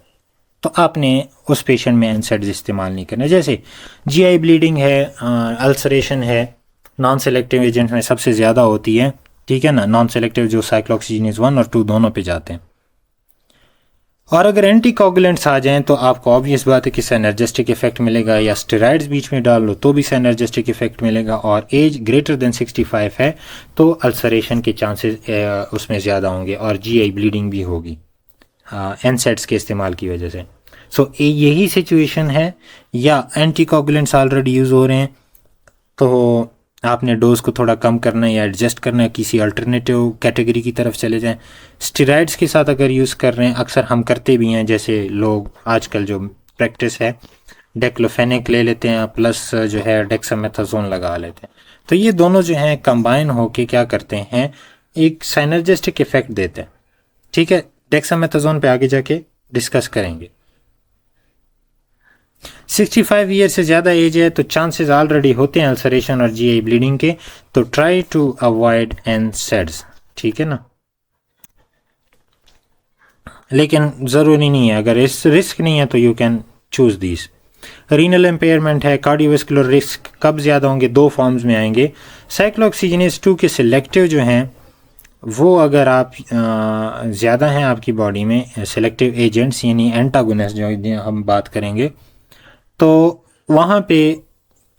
तो आपने उस पेशेंट में एनसेड्स इस्तेमाल नहीं करना। जैसे जीआई ब्लीडिंग है, अल्सरेशन है, नॉन सेलेक्टिव एजेंट में सबसे ज़्यादा होती है। ठीक है ना, नॉन सेलेक्टिव जो साइक्लोक्सीजिनेज 1 और 2 दोनों पे जाते हैं। और अगर एंटीकोगुलेंट्स आ जाएं तो आपको ऑब्वियस बात है कि सिनर्जिस्टिक इफेक्ट मिलेगा, या स्टेरॉइड्स बीच में डाल लो तो भी सिनर्जिस्टिक इफेक्ट मिलेगा। और एज ग्रेटर देन 65 है तो अल्सरेशन के चांसेस उसमें ज़्यादा होंगे और जीआई ब्लीडिंग भी होगी एनसेड्स के इस्तेमाल की वजह से। सो यही सिचुएशन है, या एंटीकोगुलेंट्स ऑलरेडी यूज़ हो रहे हैं तो आपने डोज को थोड़ा कम करना है या एडजस्ट करना है, किसी अल्टरनेटिव कैटेगरी की तरफ चले जाएं। स्टेरॉइड्स के साथ अगर यूज़ कर रहे हैं, अक्सर हम करते भी हैं, जैसे लोग आजकल जो प्रैक्टिस है डेक्लोफेनिक ले लेते हैं प्लस जो है डेक्सामेथासोन लगा लेते हैं। तो ये दोनों जो हैं कंबाइन होके क्या करते हैं, एक सिनर्जिस्टिक इफेक्ट देते हैं। ठीक है, डेक्सामेथासोन पे आगे जाके डिस्कस करेंगे। 65 ईयर से ज़्यादा एज है तो चांसेस ऑलरेडी होते हैं अल्सरेशन और जीआई ब्लीडिंग के, तो ट्राई टू अवॉइड एनसेड्स। ठीक है ना, लेकिन ज़रूरी नहीं है, अगर इस रिस्क नहीं है तो you can choose this. Renal impairment है, कार्डियोवैस्कुलर रिस्क कब ज़्यादा होंगे, दो फॉर्म्स में आएंगे। साइक्लोऑक्सीजिनेज 2 के सिलेक्टिव जो हैं वो अगर आप ज़्यादा हैं आपकी बॉडी में, सिलेक्टिव एजेंट्स यानी एंटागोनिस्ट जो हम बात करेंगे, तो वहाँ पे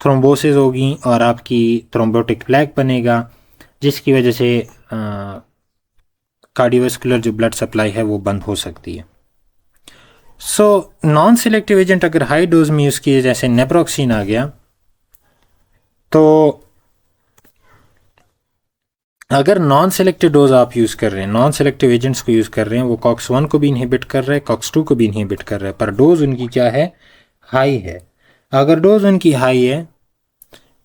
थ्रोम्बोसिस होगी और आपकी थ्रोम्बोटिक प्लेक बनेगा, जिसकी वजह से कार्डियोवैस्कुलर जो ब्लड सप्लाई है वो बंद हो सकती है। सो नॉन सिलेक्टिव एजेंट अगर हाई डोज में यूज़ किए, जैसे नेप्रोक्सिन आ गया, तो अगर नॉन सेलेक्टिव डोज आप यूज़ कर रहे हैं, नॉन सेलेक्टिव एजेंट्स को यूज़ कर रहे हैं, वो कॉक्स 1 को भी इनहिबिट कर रहे हैं, कॉक्स 2 को भी इनहिबिट कर रहे हैं, पर डोज उनकी क्या है, हाई है। अगर डोज उनकी हाई है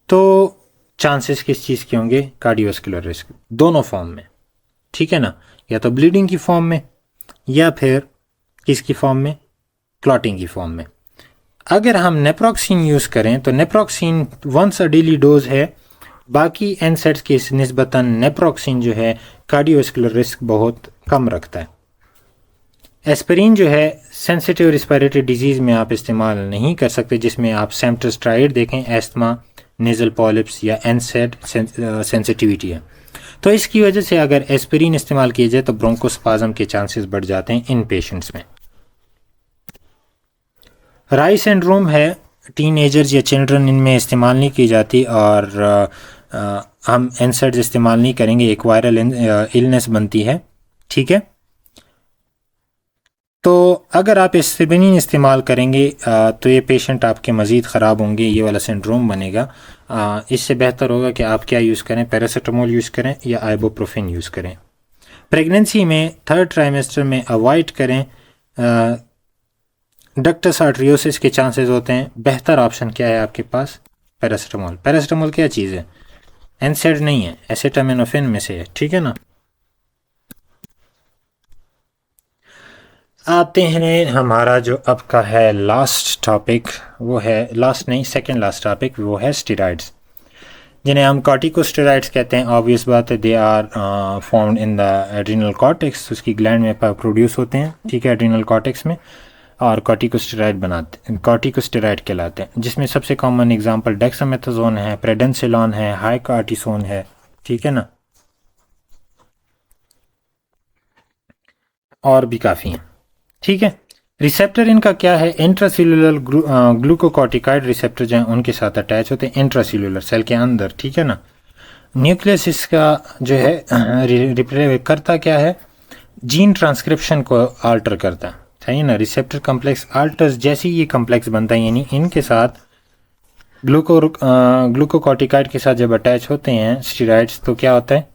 तो चांसेस किस चीज़ के होंगे, कार्डियोवैस्कुलर रिस्क, दोनों फॉर्म में। ठीक है ना, या तो ब्लीडिंग की फॉर्म में या फिर किसकी फॉर्म में, क्लॉटिंग की फॉर्म में। अगर हम नेप्रोक्सिन यूज़ करें तो naproxen once a daily dose है, बाकी एनसेड्स के निस्बतन नेप्रोक्सिन जो है कार्डियोवैस्कुलर रिस्क बहुत कम रखता है। एस्पिरिन जो है सेंसिटिव रिस्पिरेटरी डिजीज़ में आप इस्तेमाल नहीं कर सकते, जिसमें आप सेम्प्टोस्टेरॉइड देखें, एस्थमा, नेज़ल पॉलिप्स या एनसेड सेंसिटिविटी है। तो इसकी वजह से अगर एस्पिरिन इस्तेमाल किया जाए तो ब्रोंकोस्पाज्म के चांसेस बढ़ जाते हैं इन पेशेंट्स में। राई सिंड्रोम है, टीनेजर्स या चिल्ड्रन इनमें इस्तेमाल नहीं की जाती, और हम एनसेड्स इस्तेमाल नहीं करेंगे, एक वायरल इलनेस बनती है। ठीक है, तो अगर आप एस्पिरिन इस्तेमाल करेंगे तो ये पेशेंट आपके मज़ीद ख़राब होंगे, ये वाला सिंड्रोम बनेगा। इससे बेहतर होगा कि आप क्या यूज़ करें, पैरासीटामोल यूज़ करें या आइबुप्रोफेन यूज़ करें। प्रेगनेंसी में 3rd ट्राइमेस्टर में अवॉइड करें, डक्टस आर्टरियोसिस के चांसेस होते हैं। बेहतर ऑप्शन क्या है आपके पास, पैरासीटामोल। पैरासीटामोल क्या चीज़ है, एनसेड नहीं है, एसिटामिनोफेन में से है। ठीक है ना, आते हैं हमारा जो अब का है लास्ट टॉपिक, वो है लास्ट नहीं सेकंड लास्ट टॉपिक, वो है स्टेरॉइड्स, जिन्हें हम कॉर्टिकोस्टेरॉइड्स कहते हैं। ऑब्वियस बात है, they are found in the adrenal cortex, उसकी ग्लैंड में प्रोड्यूस होते हैं। ठीक है, एड्रिनल कॉर्टेक्स में, और कॉर्टिकोस्टेरॉइड बनाते, कॉर्टिकोस्टेरॉइड कहलाते हैं, जिसमें सबसे कॉमन एग्जांपल डेक्सामेथासोन है, प्रेडेंसिलॉन है, हाई कार्टिसोन है। ठीक है ना, और भी काफ़ी हैं। ठीक है, रिसेप्टर इनका क्या है, इंट्रासेलुलर ग्लूकोकॉर्टिकॉइड रिसेप्टर जो हैं उनके साथ अटैच होते हैं इंट्रासेलुलर सेल के अंदर। ठीक है ना, न्यूक्लियस इसका जो है करता क्या है, जीन ट्रांसक्रिप्शन को आल्टर करता है, सही ना। रिसेप्टर कम्प्लेक्स आल्टर्स, जैसे ही ये कम्प्लेक्स बनता है यानी इनके साथ ग्लूकोकॉर्टिकाइड के साथ जब अटैच होते हैं स्टेरॉइड्स, तो क्या होता है,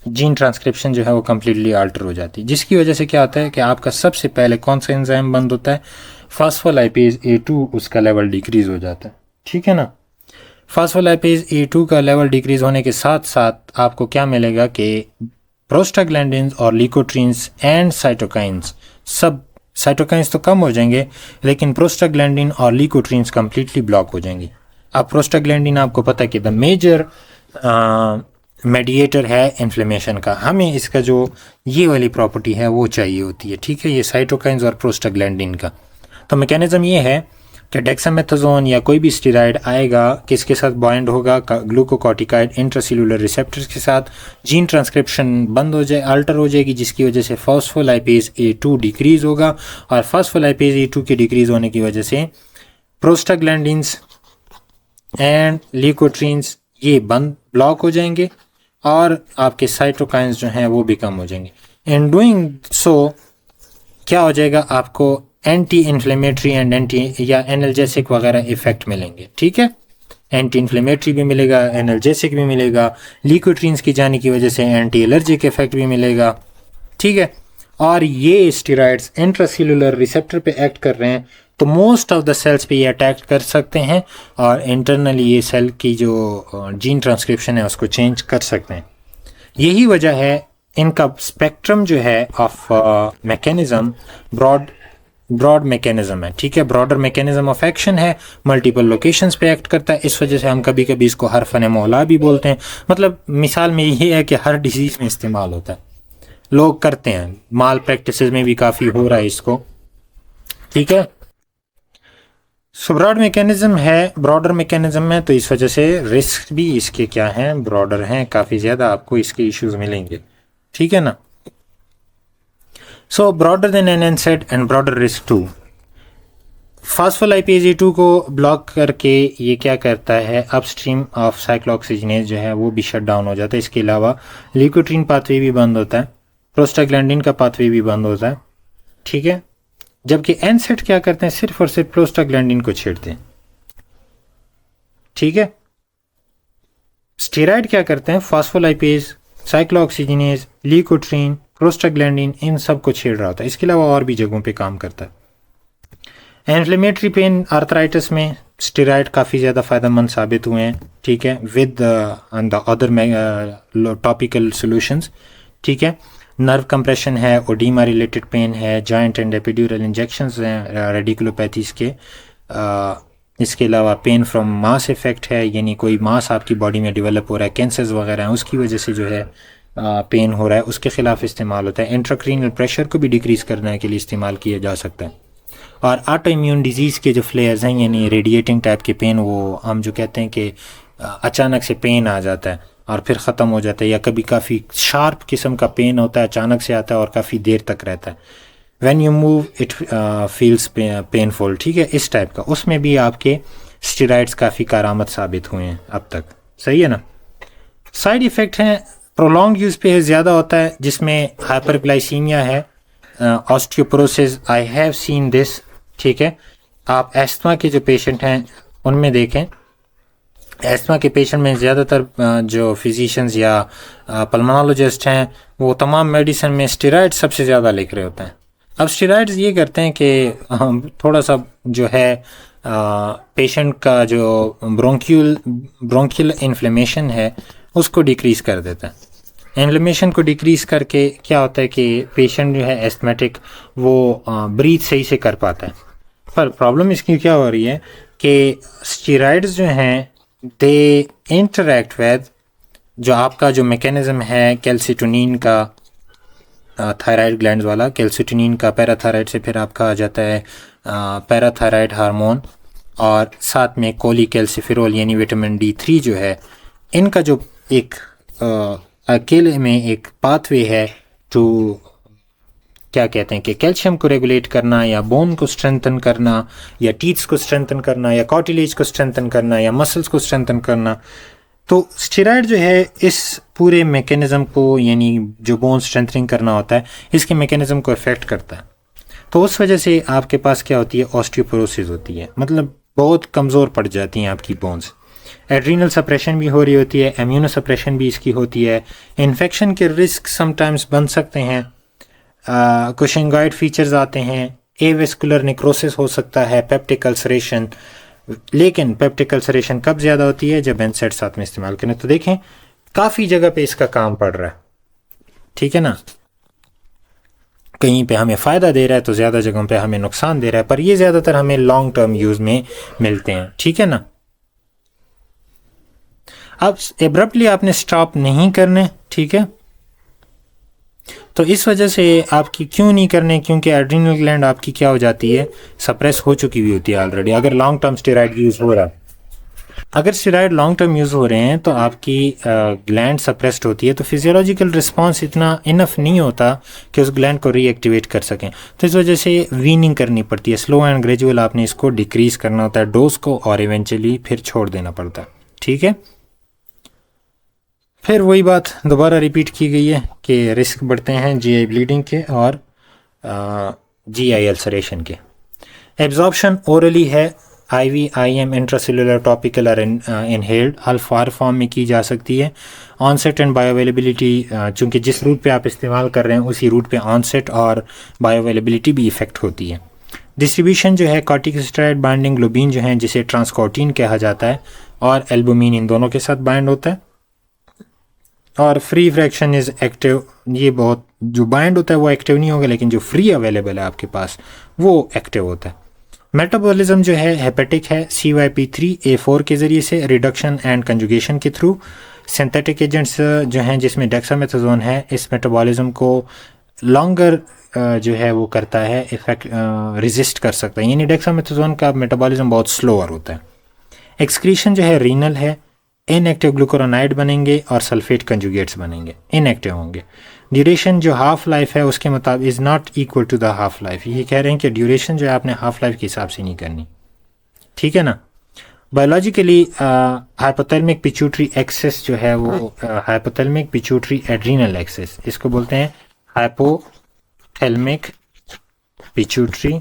जीन ट्रांसक्रिप्शन जो है वो कम्प्लीटली आल्टर हो जाती है, जिसकी वजह से क्या होता है कि आपका सबसे पहले कौन सा एंजाइम बंद होता है, फास्फोलाइपेज A2, उसका लेवल डिक्रीज हो जाता है, ठीक है ना। फास्फोलाइपेज A2 का लेवल डिक्रीज होने के साथ साथ आपको क्या मिलेगा कि प्रोस्टाग्लैंडिन्स और ल्यूकोट्रीन्स एंड साइटोकाइंस, सब साइटोकाइंस तो कम हो जाएंगे लेकिन प्रोस्टाग्लैंडिन और ल्यूकोट्रीन्स कम्प्लीटली ब्लॉक हो जाएंगी। अब प्रोस्टाग्लैंडिन आपको पता है कि द मेजर मेडिएटर है इन्फ्लेमेशन का, हमें इसका जो ये वाली प्रॉपर्टी है वो चाहिए होती है, ठीक है, ये साइटोकाइंस और प्रोस्टाग्लैंडिन का। तो मैकेनिज्म ये है कि डेक्सामेथाजोन या कोई भी स्टेरॉइड आएगा, किसके साथ बाइंड होगा, ग्लूकोकॉर्टिकाइड इंट्रासेल्युलर रिसेप्टर्स के साथ, जीन ट्रांसक्रिप्शन बंद हो जाए, अल्टर हो जाएगी, जिसकी वजह से फास्फोलाइपेज A2 डिक्रीज होगा, और फास्फोलाइपेज A2 के डिक्रीज होने की वजह से प्रोस्टाग्लैंडिन्स एंड ल्यूकोट्रीन्स ये बंद ब्लॉक हो जाएंगे और आपके साइटोकाइंस जो हैं वो भी कम हो जाएंगे। इन डूइंग सो क्या हो जाएगा, आपको एंटी इन्फ्लेमेटरी एंड एंटी या एनाल्जेसिक वगैरह इफेक्ट मिलेंगे, ठीक है, एंटी इन्फ्लेमेटरी भी मिलेगा, एनाल्जेसिक भी मिलेगा, ल्यूकोट्रीन्स की जाने की वजह से एंटी एलर्जिक इफेक्ट भी मिलेगा, ठीक है। और ये स्टेरॉइड्स इंट्रासेल्युलर रिसेप्टर पे एक्ट कर रहे हैं तो मोस्ट ऑफ द सेल्स पे ये अटैक कर सकते हैं और इंटरनली ये सेल की जो जीन ट्रांसक्रिप्शन है उसको चेंज कर सकते हैं। यही वजह है इनका स्पेक्ट्रम जो है ऑफ मैकेनिज्म ब्रॉड मैकेनिज्म है, ठीक है, ब्रॉडर मैकेनिज्म ऑफ एक्शन है, मल्टीपल लोकेशंस पे एक्ट करता है। इस वजह से हम कभी कभी इसको हरफन मौला भी बोलते हैं। मतलब मिसाल में ये है कि हर डिजीज़ में इस्तेमाल होता है, लोग करते हैं, माल प्रैक्टिस में भी काफ़ी हो रहा है इसको, ठीक है। सो ब्रॉड मैकेनिज्म है, ब्रॉडर मैकेनिज्म है, तो इस वजह से रिस्क भी इसके क्या हैं, ब्रॉडर हैं, काफ़ी ज़्यादा आपको इसके इश्यूज मिलेंगे, ठीक है ना। So broader than an NSAID and broader risk too. Phospholipase A2 को ब्लॉक करके ये क्या करता है, अपस्ट्रीम ऑफ साइक्लोऑक्सीजिनेज जो है वो भी शट डाउन हो जाता है। इसके अलावा ल्यूकोट्रीन पाथवे भी बंद होता है, प्रोस्टाग्लैंडिन का पाथवे भी बंद होता है, ठीक है। जबकि NSAID क्या करते हैं, सिर्फ और सिर्फ प्रोस्टाग्लैंडिन को छेड़ते हैं, ठीक है। स्टेरॉइड क्या करते हैं, फास्फोलाइपेज, साइक्लोऑक्सीजिनेज, ल्यूकोट्रीन, प्रोस्टाग्लैंडिन, इन सब को छेड़ रहा होता है। इसके अलावा और भी जगहों पे काम करता है। इन्फ्लेमेटरी पेन आर्थराइटिस में स्टेरॉइड काफ़ी ज़्यादा फ़ायदेमंद साबित हुए हैं, ठीक है, with the other topical solutions, ठीक है। नर्व कंप्रेशन है, ओडीमा रिलेटेड पेन है, जॉइंट एंड एपिड्यूरल इंजेक्शंस हैं रेडिकुलोपैथीज के। इसके अलावा पेन फ्रॉम मास इफेक्ट है, यानी कोई मास आपकी बॉडी में डेवलप हो रहा है, कैंसर्स वगैरह हैं, उसकी वजह से जो है पेन हो रहा है, उसके खिलाफ इस्तेमाल होता है। इंट्राक्रीनल प्रेशर को भी डिक्रीज़ करने के लिए इस्तेमाल किया जा सकता है। और ऑटो इम्यून डिजीज़ के जो फ्लेयर्स हैं, यानी रेडिएटिंग टाइप के पेन, वो हम जो कहते हैं कि अचानक से पेन आ जाता है और फिर ख़त्म हो जाता है, या कभी काफ़ी शार्प किस्म का पेन होता है, अचानक से आता है और काफ़ी देर तक रहता है, when you move it feels painful, ठीक है, इस टाइप का, उसमें भी आपके स्टेरॉइड्स काफ़ी कारआमद साबित हुए हैं अब तक, सही है ना। साइड इफ़ेक्ट हैं, प्रोलॉन्ग यूज़ पे ज़्यादा होता है, जिसमें हाइपरग्लाइसीमिया है, osteoporosis, I have seen this, ठीक है। आप एस्थमा के जो पेशेंट हैं उनमें देखें, एस्थमा के पेशेंट में ज़्यादातर जो फिजिशियंस या पल्मोनोलॉजिस्ट हैं वो तमाम मेडिसिन में स्टेरॉइड सबसे ज़्यादा लिख रहे होते हैं। अब स्टेरॉइड्स ये करते हैं कि थोड़ा सा जो है पेशेंट का जो ब्रोंकियल इन्फ्लेमेशन है उसको डिक्रीज़ कर देता है। इन्फ्लेमेशन को डिक्रीज़ करके क्या होता है कि पेशेंट जो है एस्थमेटिक वो ब्रीथ सही से कर पाता है। पर प्रॉब्लम इसकी क्या हो रही है कि स्टेरॉइड्स जो हैं दे इंटरेक्ट विद जो आपका जो मैकेनिज्म है कैल्सिटोनिन का, थायराइड ग्लैंड्स वाला कैल्सिटोनिन का, पैराथायराइड से फिर आपका आ जाता है पैराथायराइड हार्मोन, और साथ में कोलिकैल्सिफेरॉल यानी विटामिन D3 जो है, इनका जो एक अकेले में एक पाथवे है टू क्या कहते हैं कि कैल्शियम को रेगुलेट करना या बोन को स्ट्रेंथन करना या टीथ्स को स्ट्रेंथन करना या कार्टिलेज को स्ट्रेंथन करना या मसल्स को स्ट्रेंथन करना, तो स्टेरॉयड जो है इस पूरे मैकेनिज्म को, यानी जो बोन स्ट्रेंथनिंग करना होता है, इसके मैकेनिज्म को इफेक्ट करता है। तो उस वजह से आपके पास क्या होती है, ऑस्टियोपोरोसिस होती है, मतलब बहुत कमज़ोर पड़ जाती हैं आपकी बोन्स। एड्रीनल सप्रेशन भी हो रही होती है, इम्यूनो सप्रेशन भी इसकी होती है। इन्फेक्शन के रिस्क समटाइम्स बन सकते हैं, कुशिंगॉइड फीचर्स आते हैं, एवेस्कुलर नेक्रोसिस हो सकता है, पेप्टिक अल्सरेशन। लेकिन पेप्टिक अल्सरेशन कब ज़्यादा होती है, जब एनसेड साथ में इस्तेमाल करें। तो देखें काफ़ी जगह पे इसका काम पड़ रहा है, ठीक है ना। कहीं पे हमें फ़ायदा दे रहा है तो ज़्यादा जगहों पे हमें नुकसान दे रहा है, पर ये ज़्यादातर हमें लॉन्ग टर्म यूज़ में मिलते हैं, ठीक है ना। अब एब्रप्टली आपने स्टॉप नहीं करने, ठीक है। तो इस वजह से आपकी क्यों नहीं करने, क्योंकि एड्रीनल ग्लैंड आपकी क्या हो जाती है, सप्रेस हो चुकी हुई होती है ऑलरेडी। अगर लॉन्ग टर्म स्टेरॉइड यूज़ हो रहा है, अगर स्टेरॉइड लॉन्ग टर्म यूज़ हो रहे हैं तो आपकी ग्लैंड सप्रेस्ड होती है, तो फिजियोलॉजिकल रिस्पांस इतना इनफ नहीं होता कि उस ग्लैंड को रीएक्टिवेट कर सकें। तो इस वजह से वीनिंग करनी पड़ती है, स्लो एंड ग्रेजुअल आपने इसको डिक्रीज करना होता है डोज को, और इवेंचुअली फिर छोड़ देना पड़ता है, ठीक है। फिर वही बात दोबारा रिपीट की गई है कि रिस्क बढ़ते हैं जीआई ब्लीडिंग के और जीआई अल्सरेशन के। एब्जॉर्प्शन ओरली है, आईवी, आईएम, इंट्रासेलुलर, टॉपिकल और इनहेल्ड, हर फॉर्म में की जा सकती है। ऑनसेट एंड बायोअवेलेबिलिटी, चूँकि जिस रूट पे आप इस्तेमाल कर रहे हैं उसी रूट पे ऑनसेट और बायोअवेलेबिलिटी भी इफेक्ट होती है। डिस्ट्रीब्यूशन जो है, कॉर्टिकोस्टेरॉइड बाइंडिंग ग्लोबिन जो है जिसे ट्रांसकोटिन कहा जाता है, और एल्बुमिन, इन दोनों के साथ बाइंड होता है। और फ्री फ्रैक्शन इज़ एक्टिव, ये बहुत जो बाइंड होता है वो एक्टिव नहीं होगा, लेकिन जो फ्री अवेलेबल है आपके पास वो एक्टिव होता है। मेटाबॉलिज्म जो है हेपेटिक है, CYP3A4 के ज़रिए से, रिडक्शन एंड कंजुगेशन के थ्रू। सिंथेटिक एजेंट्स जो हैं जिसमें डेक्सामेथाजोन है, इस मेटाबॉलिज्म को लॉन्गर जो है वो करता है, इफेक्ट रेजिस्ट कर सकता है, यानी डेक्सामेथाजोन का मेटाबॉलिज्म बहुत स्लोअर होता है। एक्सक्रीशन जो है रीनल है, इनएक्टिव ग्लूकोरोनाइड बनेंगे और सल्फेट कंजुगेट्स बनेंगे, इनएक्टिव होंगे। ड्यूरेशन जो हाफ लाइफ है उसके मुताबिक is not equal to the half life, ये कह रहे हैं कि ड्यूरेशन जो है आपने हाफ लाइफ के हिसाब से नहीं करनी, ठीक है ना। बायोलॉजिकली हाइपोथैलेमिक पिट्यूटरी एक्सेस जो है वो हाइपोथैलेमिक पिट्यूटरी एड्रीनल एक्सेस, इसको बोलते हैं हाइपोथैलेमिक पिट्यूटरी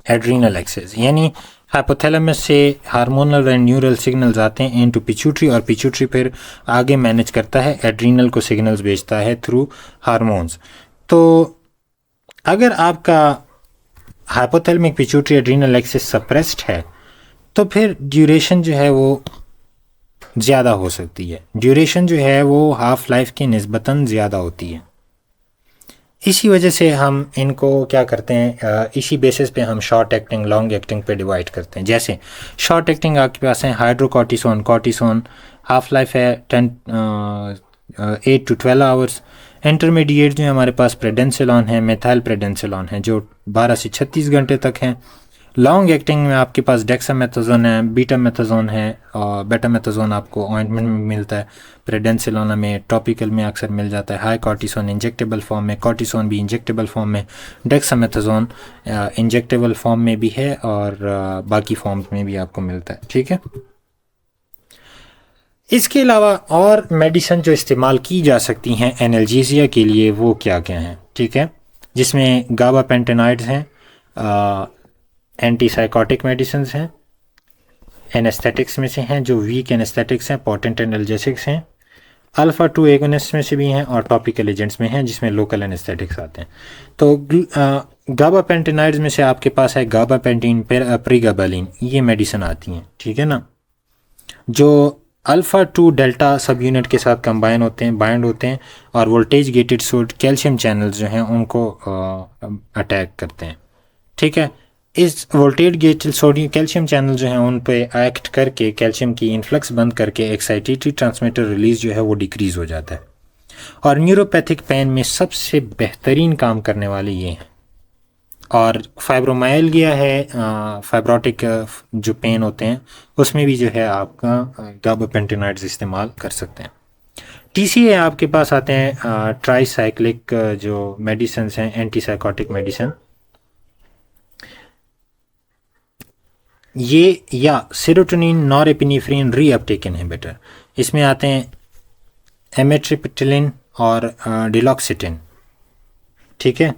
एड्रीनल एक्सेस। यानी हाइपोथैलेमस से हार्मोनल एंड न्यूरल सिग्नल्स आते हैं इनटू पिट्यूटरी, और पिट्यूटरी फिर आगे मैनेज करता है, एड्रीनल को सिग्नल्स भेजता है थ्रू हार्मोन्स। तो अगर आपका hypothalamic pituitary adrenal axis suppressed है तो फिर ड्यूरेशन जो है वो ज़्यादा हो सकती है, ड्यूरेशन जो है वो हाफ लाइफ की निस्बतन ज़्यादा होती है। इसी वजह से हम इनको क्या करते हैं, इसी बेसिस पे हम शॉर्ट एक्टिंग लॉन्ग एक्टिंग पे डिवाइड करते हैं। जैसे शॉर्ट एक्टिंग आपके पास है हाइड्रोकॉर्टिसोन, कॉर्टिसोन, हाफ लाइफ है 8 to 12 आवर्स। इंटरमीडिएट जो है हमारे पास प्रेडेंसिलॉन है, मेथाइल प्रेडेंसिलॉन है जो 12 से 36 घंटे तक हैं। लॉन्ग एक्टिंग में आपके पास डेक्सामेथाजोन है, बीटामेथाजोन है, और बेटामेथाजोन आपको ऑइंटमेंट में मिलता है, प्रेडेंसिलोना में, टॉपिकल में अक्सर मिल जाता है। हाई कॉर्टिसोन इंजेक्टेबल फॉर्म में, कॉर्टिसोन भी इंजेक्टेबल फॉर्म में, डेक्सामेथाजोन इंजेक्टेबल फॉर्म में भी है, और बाकी फॉर्म्स में भी आपको मिलता है, ठीक है। इसके अलावा और मेडिसिन जो इस्तेमाल की जा सकती हैं एनाल्जेसिया के लिए वो क्या क्या हैं, ठीक है, जिसमें गाबापेंटेनॉइड्स हैं, एंटीसाइकोटिक मेडिसिन हैं, एनेस्थेटिक्स में से हैं जो वीक एनेस्थेटिक्स हैं, पोटेंट एनाल्जेसिक्स हैं, अल्फा 2 एगोनिस्ट में से भी हैं, और टॉपिकल एजेंट्स में हैं जिसमें लोकल एनेस्थेटिक्स आते हैं। तो गाबापेंटेनॉइड्स में से आपके पास है गाबापेंटीन, प्रीगाबालिन, ये मेडिसिन आती हैं, ठीक है ना, जो अल्फ़ा 2 डेल्टा सब यूनिट के साथ कंबाइन होते हैं, बाइंड होते हैं, और वोल्टेज गेटेड सोड कैल्शियम चैनल्स जो हैं उनको अटैक करते हैं, ठीक है। इस voltage gated sodium calcium channel जो हैं उन पे एक्ट करके कैल्शियम की इन्फ्लक्स बंद करके एक्साइटेटरी ट्रांसमीटर रिलीज जो है वो डिक्रीज हो जाता है। और न्यूरोपैथिक पेन में सबसे बेहतरीन काम करने वाले ये हैं। और फाइब्रोमाइल्गिया है, फाइब्रोटिक जो पेन होते हैं उसमें भी जो है आपका गाबापेंटेनॉइड्स इस्तेमाल कर सकते हैं। TCA आपके पास आते हैं ट्राईसाइक्लिक जो मेडिसिन हैं, एंटीसाइकोटिक मेडिसिन। ये या सेरोटोनिन नॉरएपिनेफ्रिन रीअपटेक इनहिबिटर, इसमें आते हैं एमेट्रिप्टिलिन और डिलॉक्सिटिन, ठीक है।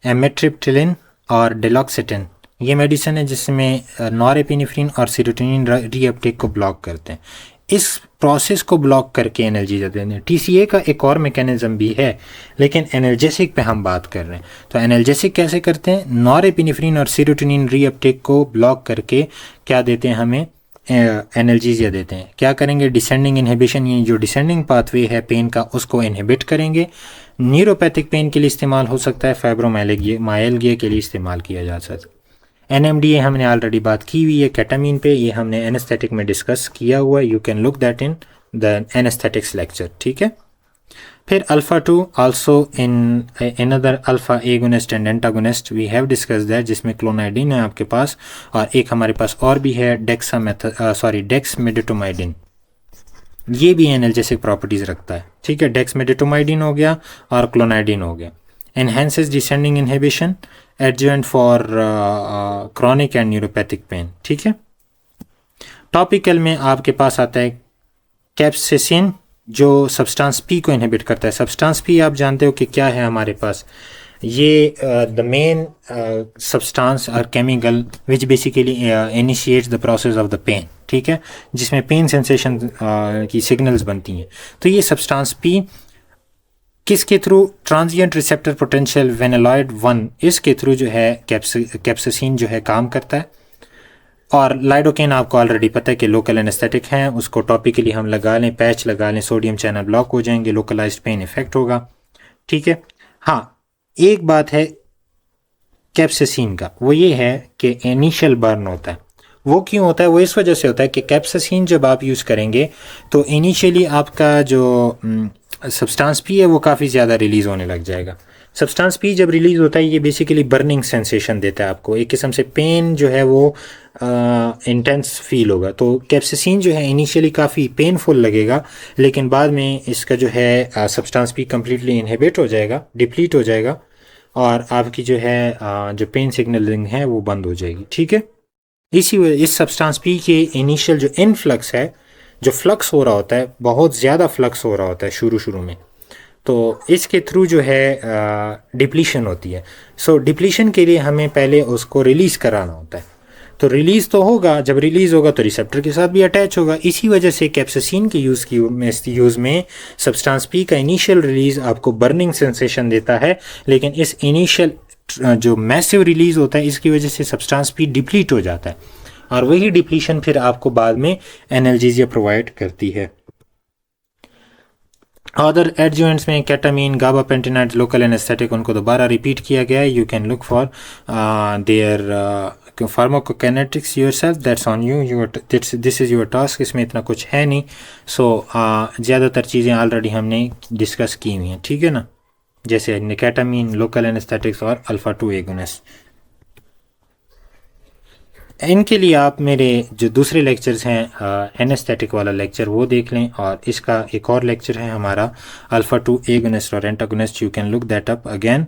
एमेट्रिप्टिलिन और डिलॉक्सिटिन ये मेडिसिन है जिसमें नॉरएपिनेफ्रिन और सेरोटोनिन रीअपटेक को ब्लॉक करते हैं। इस प्रोसेस को ब्लॉक करके एनर्जी देते हैं। टीसीए का एक और मैकेनिज्म भी है, लेकिन एनर्जेसिक पे हम बात कर रहे हैं। तो एनर्जेसिक कैसे करते हैं? नॉरएपिनेफ्रिन और सेरोटोनिन रीअपटेक को ब्लॉक करके क्या देते हैं हमें? एनर्जीजिया देते हैं। क्या करेंगे? डिसेंडिंग इनहिबिशन, ये जो डिसेंडिंग पाथवे है पेन का उसको इनहिबिट करेंगे। न्यूरोपैथिक पेन के लिए इस्तेमाल हो सकता है, फाइब्रोमाइल्गिया के लिए इस्तेमाल किया जा सकता है। NMDA हमने ऑलरेडी बात की हुई है केटामीन पे, ये हमने एनेस्थेटिक में डिस्कस किया हुआ है। You can look that in the anaesthetics lecture, ठीक है। फिर alpha 2 also in another alpha agonist and antagonist we have discuss that, जिसमें क्लोनाइडिन है आपके पास, और एक हमारे पास और भी है डेक्समेडेटोमाइडिन, ये भी एनाल्जेसिक प्रॉपर्टीज रखता है, ठीक है। डेक्समेडेटोमाइडिन हो गया और क्लोनाइडिन हो गया। Enhances descending inhibition, adjuvant for chronic and neuropathic pain, ठीक है। टॉपिकल में आपके पास आता है कैप्सेसिन, जो सब्सटेंस पी को इनहिबिट करता है। सब्सटेंस पी आप जानते हो कि क्या है हमारे पास? ये द मेन सब्सटेंस और chemical which basically initiates the process of the pain, ठीक है, जिसमें पेन सेंसेशन की सिग्नल्स बनती हैं। तो ये सब्सटेंस पी किसके थ्रू? ट्रांजिएंट रिसेप्टर पोटेंशियल वेनालॉइड 1, इसके थ्रू जो है कैप्साइसिन जो है काम करता है। और लाइडोकेन आपको ऑलरेडी पता है कि लोकल एनेस्थेटिक हैं, उसको टॉपिकली हम लगा लें, पैच लगा लें, सोडियम चैनल ब्लॉक हो जाएंगे, लोकलाइज्ड पेन इफेक्ट होगा, ठीक है। हाँ, एक बात है कैप्साइसिन का, वो ये है कि इनिशियल बर्न होता है। वो क्यों होता है? वो इस वजह से होता है कि कैप्साइसिन जब आप यूज़ करेंगे तो इनिशियली आपका जो सब्सटेंस पी है वो काफ़ी ज़्यादा रिलीज़ होने लग जाएगा। सब्सटेंस पी जब रिलीज़ होता है ये बेसिकली बर्निंग सेंसेशन देता है आपको, एक किस्म से पेन जो है वो इंटेंस फील होगा। तो कैप्साइसिन जो है इनिशियली काफ़ी पेनफुल लगेगा, लेकिन बाद में इसका जो है सब्सटेंस पी कम्प्लीटली इनहिबिट हो जाएगा, डिप्लीट हो जाएगा, और आपकी जो है जो पेन सिग्नलिंग है वो बंद हो जाएगी, ठीक है। इस सब्सटेंस पी के इनिशियल जो इनफ्लक्स है, जो फ्लक्स हो रहा होता है, बहुत ज़्यादा फ्लक्स हो रहा होता है शुरू में, तो इसके थ्रू जो है डिप्लीशन होती है। सो डिप्लीशन के लिए हमें पहले उसको रिलीज़ कराना होता है। तो रिलीज़ तो होगा, जब रिलीज़ होगा तो रिसेप्टर के साथ भी अटैच होगा। इसी वजह से कैप्साइसिन के यूज़ में सब्सटेंस पी का इनिशियल रिलीज़ आपको बर्निंग सेंसेशन देता है, लेकिन इस इनिशियल जो मैसिव रिलीज़ होता है इसकी वजह से सब्सटेंस पी डिप्लीट हो जाता है, और वही डिप्लीशन फिर आपको बाद में एनाल्जेसिया प्रोवाइड करती है। अदर एडजुवेंट्स में केटामीन, गाबापेंटेनाइड, लोकल एनेस्थेटिक, उनको दोबारा रिपीट किया गया है। You can look for their pharmacokinetics yourself, that's on you, this is your task. इसमें इतना कुछ है नहीं। सो ज़्यादातर चीज़ें ऑलरेडी हमने डिस्कस की हुई हैं, ठीक है ना, जैसे केटामीन, लोकल एनेस्थेटिक्स और अल्फा 2 एगोनिस्ट। इनके लिए आप मेरे जो दूसरे लेक्चर्स हैं एनेस्थेटिक वाला लेक्चर वो देख लें, और इसका एक और लेक्चर है हमारा अल्फा 2 एगोनिस्ट और antagonist, you can look that up again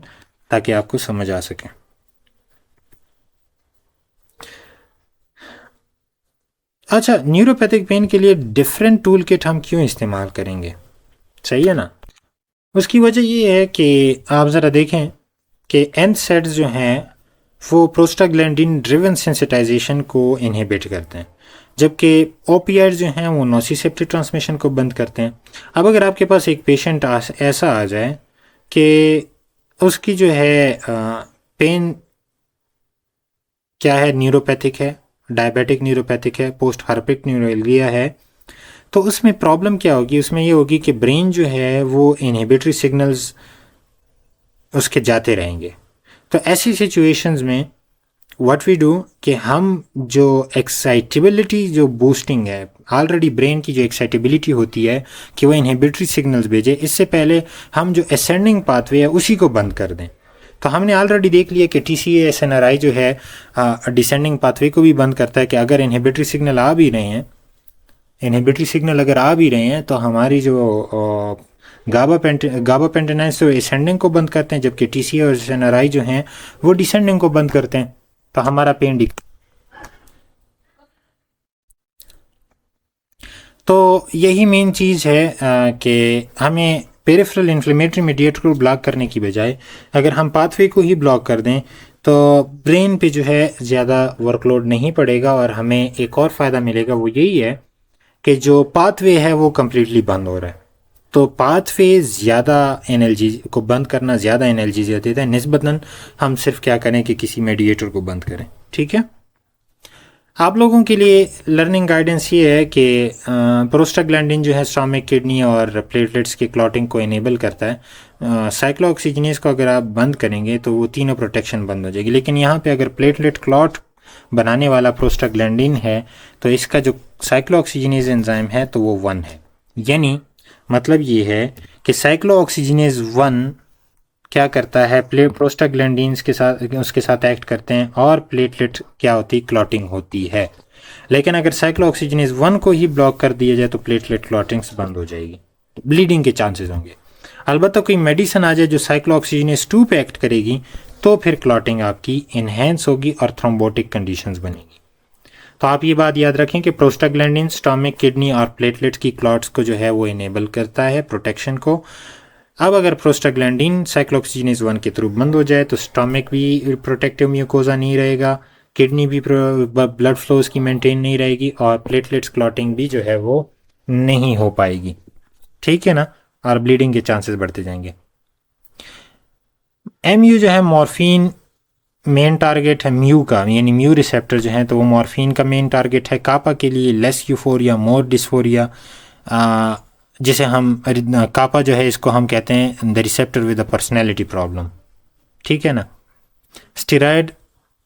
ताकि आपको समझ आ सके। अच्छा, न्यूरोपैथिक पेन के लिए डिफरेंट टूल किट हम क्यों इस्तेमाल करेंगे? सही है ना। उसकी वजह ये है कि आप ज़रा देखें कि एनसेड्स जो हैं वो प्रोस्टाग्लैंडिन ड्रिवन सेंसिटाइजेशन को इनहिबिट करते हैं, जबकि ओपियाइड जो हैं वो नोसिसेप्टिव ट्रांसमिशन को बंद करते हैं। अब अगर आपके पास एक पेशेंट ऐसा आ जाए कि उसकी जो है पेन क्या है, न्यूरोपैथिक है, डायबिटिक न्यूरोपैथिक है, पोस्ट हार्पिक न्यूरोल्गिया है, तो उसमें प्रॉब्लम क्या होगी? उसमें ये होगी कि ब्रेन जो है वो इनहिबिटरी सिग्नल्स उसके जाते रहेंगे। तो ऐसी सिचुएशंस में व्हाट वी डू कि हम जो एक्साइटेबिलिटी जो बूस्टिंग है, ऑलरेडी ब्रेन की जो एक्साइटेबिलिटी होती है कि वो इनहिबिटरी सिग्नल्स भेजे, इससे पहले हम जो असेंडिंग पाथवे है उसी को बंद कर दें। तो हमने ऑलरेडी देख लिया कि TCA SNRI जो है डिसेंडिंग पाथवे को भी बंद करता है, कि अगर इनहिबिटरी सिग्नल आ भी रहे हैं, इनहिबिटरी सिग्नल अगर आ भी रहे हैं तो हमारी जो गाबापेंटेनाइड तो असेंडिंग को बंद करते हैं, जबकि TCA और SNRI जो हैं वो डिसेंडिंग को बंद करते हैं, तो हमारा पेन तो यही मेन चीज़ है कि हमें पेरिफेरल इन्फ्लेमेटरी मीडिएटर को ब्लॉक करने की बजाय अगर हम पाथवे को ही ब्लॉक कर दें तो ब्रेन पे जो है ज़्यादा वर्कलोड नहीं पड़ेगा और हमें एक और फ़ायदा मिलेगा, वो यही है कि जो पाथवे है वो कम्प्लीटली बंद हो रहा है। तो पाथवे ज़्यादा एनर्जी को बंद करना ज़्यादा एनर्जी देता है निस्बतन हम सिर्फ क्या करें कि किसी मेडिएटर को बंद करें। ठीक है, आप लोगों के लिए लर्निंग गाइडेंस ये है कि प्रोस्टाग्लैंडिन जो है स्टमक, किडनी और प्लेटलेट्स की क्लॉटिंग को इनेबल करता है। साइक्लोऑक्सीजनेस को अगर आप बंद करेंगे तो वो तीनों प्रोटेक्शन बंद हो जाएगी। लेकिन यहाँ पे अगर प्लेटलेट क्लॉट बनाने वाला प्रोस्टाग्लैंडिन है तो इसका जो साइक्लोऑक्सीजनेस एंजाइम है तो वो 1 है। यानी मतलब ये है कि साइक्लोऑक्सीजनेस 1 क्या करता है, प्रोस्टाग्लैंडिन्स के साथ उसके साथ एक्ट करते हैं और प्लेटलेट क्या होती है, क्लॉटिंग होती है। लेकिन अगर साइक्लोऑक्सीजनेस 1 को ही ब्लॉक कर दिया जाए तो प्लेटलेट क्लॉटिंग्स बंद हो जाएगी, ब्लीडिंग के चांसेस होंगे। अलबत्ता कोई मेडिसिन आ जाए जो साइक्लोऑक्सीजनेस 2 पे एक्ट करेगी तो फिर क्लॉटिंग आपकी इन्हेंस होगी और थ्रोम्बोटिक कंडीशंस बनेगी। तो आप ये बात याद रखें कि प्रोस्टाग्लैंडिन स्टमक, किडनी और प्लेटलेट्स की क्लॉट्स को जो है वो इनेबल करता है, प्रोटेक्शन को। अब अगर प्रोस्टाग्लैंडिन साइक्लोऑक्सीजनेस 1 के थ्रू बंद हो जाए तो स्टमक भी प्रोटेक्टिव म्यूकोजा नहीं रहेगा, किडनी भी ब्लड फ्लोज की मेंटेन नहीं रहेगी और प्लेटलेट्स क्लॉटिंग भी जो है वो नहीं हो पाएगी। ठीक है ना, और ब्लीडिंग के चांसेस बढ़ते जाएंगे। MU जो है मॉर्फिन मेन टारगेट है म्यू का, यानी म्यू रिसेप्टर जो है तो वो मॉर्फिन का मेन टारगेट है। कापा के लिए लेस यूफोरिया मोर डिस्फोरिया, जिसे हम कापा जो है इसको हम कहते हैं the receptor with a personality problem. ठीक है ना। स्टेरॉयड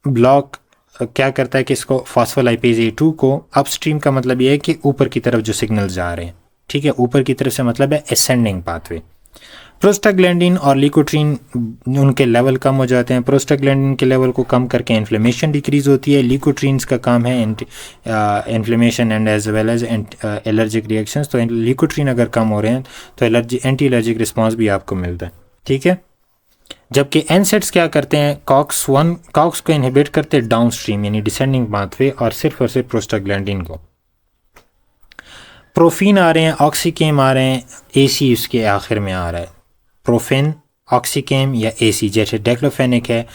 ब्लॉक क्या करता है कि इसको फॉस्फोलाइपेज A2 को अपस्ट्रीम का मतलब ये है कि ऊपर की तरफ जो सिग्नल जा रहे हैं। ठीक है, ऊपर की तरफ से मतलब है असेंडिंग पाथवे। प्रोस्टाग्लैंडिन और लिकोट्रीन उनके लेवल कम हो जाते हैं। प्रोस्टाग्लैंडिन के लेवल को कम करके इन्फ्लेमेशन डिक्रीज होती है। लिकोट्रीन्स का काम है inflammation and as well as allergic reactions. तो लिकोट्रीन अगर कम हो रहे हैं तो एंटी एलर्जिक रिस्पॉन्स भी आपको मिलता है। ठीक है, जबकि एनसेट्स क्या करते हैं, कॉक्स को इनहिबिट करते हैं डाउन स्ट्रीम यानी डिसेंडिंग पाथवे और सिर्फ प्रोस्टाग्लैंडिन को। प्रोफीन आ रहे हैं, ऑक्सीकेम आ रहे हैं, AC उसके आखिर में आ रहा है। प्रोफेन, ऑक्सीकेम या AC, जैसे डेक्लोफेनिक है,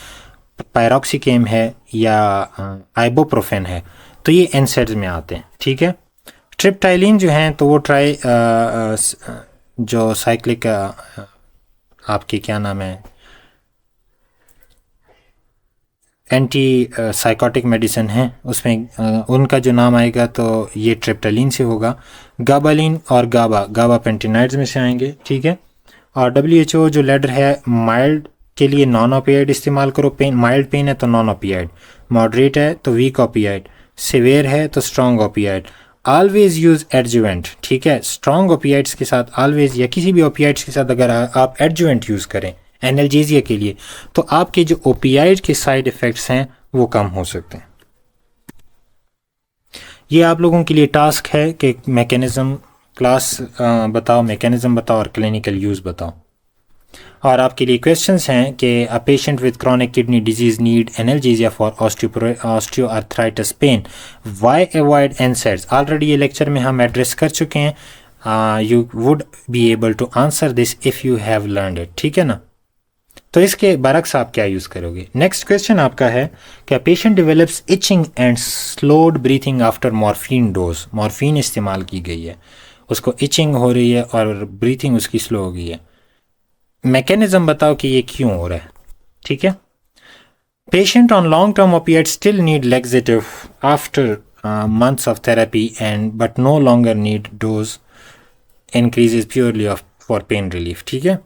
पायरोक्सीकेम है या आइबोप्रोफेन है, तो ये एनसेड्स में आते हैं। ठीक है, ट्रिप्टाइलिन जो हैं तो वो जो साइक्लिक आपके क्या नाम है एंटी साइकोटिक मेडिसिन है, उसमें उनका जो नाम आएगा तो ये ट्रिप्टाइलिन से होगा। गाबालिन और गाबा पेंटिनाइड्स में से आएंगे। ठीक है, और WHO जो लेटर है माइल्ड के लिए नॉन ओपियाइड इस्तेमाल करो। माइल्ड पेन है तो नॉन ओपियाइड, मॉडरेट है तो वीक ओपियाइड, सिवियर है तो strong opioid. Always use adjuvant. ठीक है, स्ट्रॉन्ग ओपियाइड्स के साथ ऑलवेज या किसी भी ओपियाइड्स के साथ अगर आप एडजुवेंट यूज़ करें एनाल्जेसिया के लिए तो आपके जो ओपियाइड के साइड इफ़ेक्ट्स हैं वो कम हो सकते हैं। ये आप लोगों के लिए टास्क है कि मैकेनिज़्म क्लास बताओ, मैकेनिज़्म बताओ और क्लिनिकल यूज़ बताओ। और आपके लिए क्वेश्चंस हैं कि a patient with chronic kidney disease need analgesia for osteoarthritis pain, why avoid NSAIDs. Already ये लेक्चर में हम एड्रेस कर चुके हैं। You would be able to answer this if you have learned it. ठीक है ना, तो इसके बरक्स आप क्या यूज़ करोगे। नेक्स्ट क्वेश्चन आपका है कि patient develops etching and slowed breathing after morphine dose. Morphine इस्तेमाल की गई है, उसको इचिंग हो रही है और ब्रीथिंग उसकी स्लो हो गई है। मैकेनिज्म बताओ कि ये क्यों हो रहा है। ठीक है, patient on long term opiate still need laxative after months of therapy but no longer need dose increases purely for pain relief. ठीक है,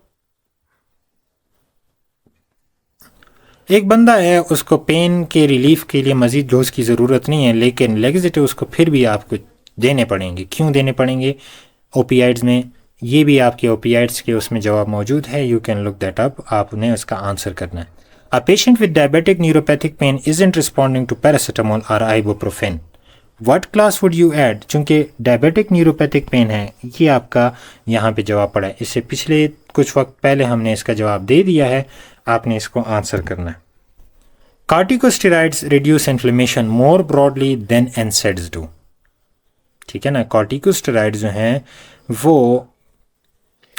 एक बंदा है उसको पेन के रिलीफ के लिए मजीद डोज की ज़रूरत नहीं है लेकिन लैक्सेटिव उसको फिर भी आपको देने पड़ेंगे। क्यों देने पड़ेंगे ओपियाइड्स में, ये भी आपके ओपियाइड्स के उसमें जवाब मौजूद है। You can look that up, आप उन्हें उसका आंसर करना है। A patient with diabetic neuropathic pain isn't responding to paracetamol और ibuprofen, what class would you add. चूँकि डायबिटिक न्यूरोपैथिक पेन है ये आपका यहाँ पे जवाब पड़ा है, इससे पिछले कुछ वक्त पहले हमने इसका जवाब दे दिया है, आपने इसको आंसर करना है। Corticosteroids reduce inflammation more broadly than NSAIDs do. ठीक है ना। कॉर्टिकोस्टेरॉइड जो हैं वो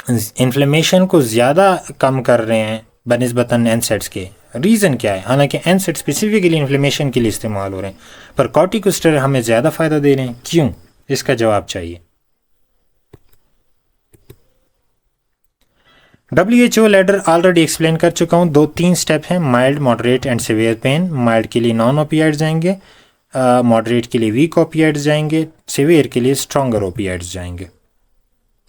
इन्फ्लेमेशन को ज़्यादा कम कर रहे हैं बनिस्बतन एनसेड्स के। रीज़न क्या है? हालांकि एनसेड स्पेसिफिकली इन्फ्लेमेशन के लिए इस्तेमाल हो रहे हैं, पर कॉर्टिकोस्टेरॉइड हमें ज़्यादा फ़ायदा दे रहे हैं। क्यों? इसका जवाब चाहिए। WHO लेटर ऑलरेडी एक्सप्लेन कर चुका हूँ। 2-3 स्टेप हैं, mild, moderate and severe pain. Mild के लिए नॉन ओपियाइड्स जाएंगे, मॉडरेट के लिए वीक ओपियाइड्स जाएंगे, सीवियर के लिए स्ट्रॉन्गर ओपियाइड्स जाएंगे।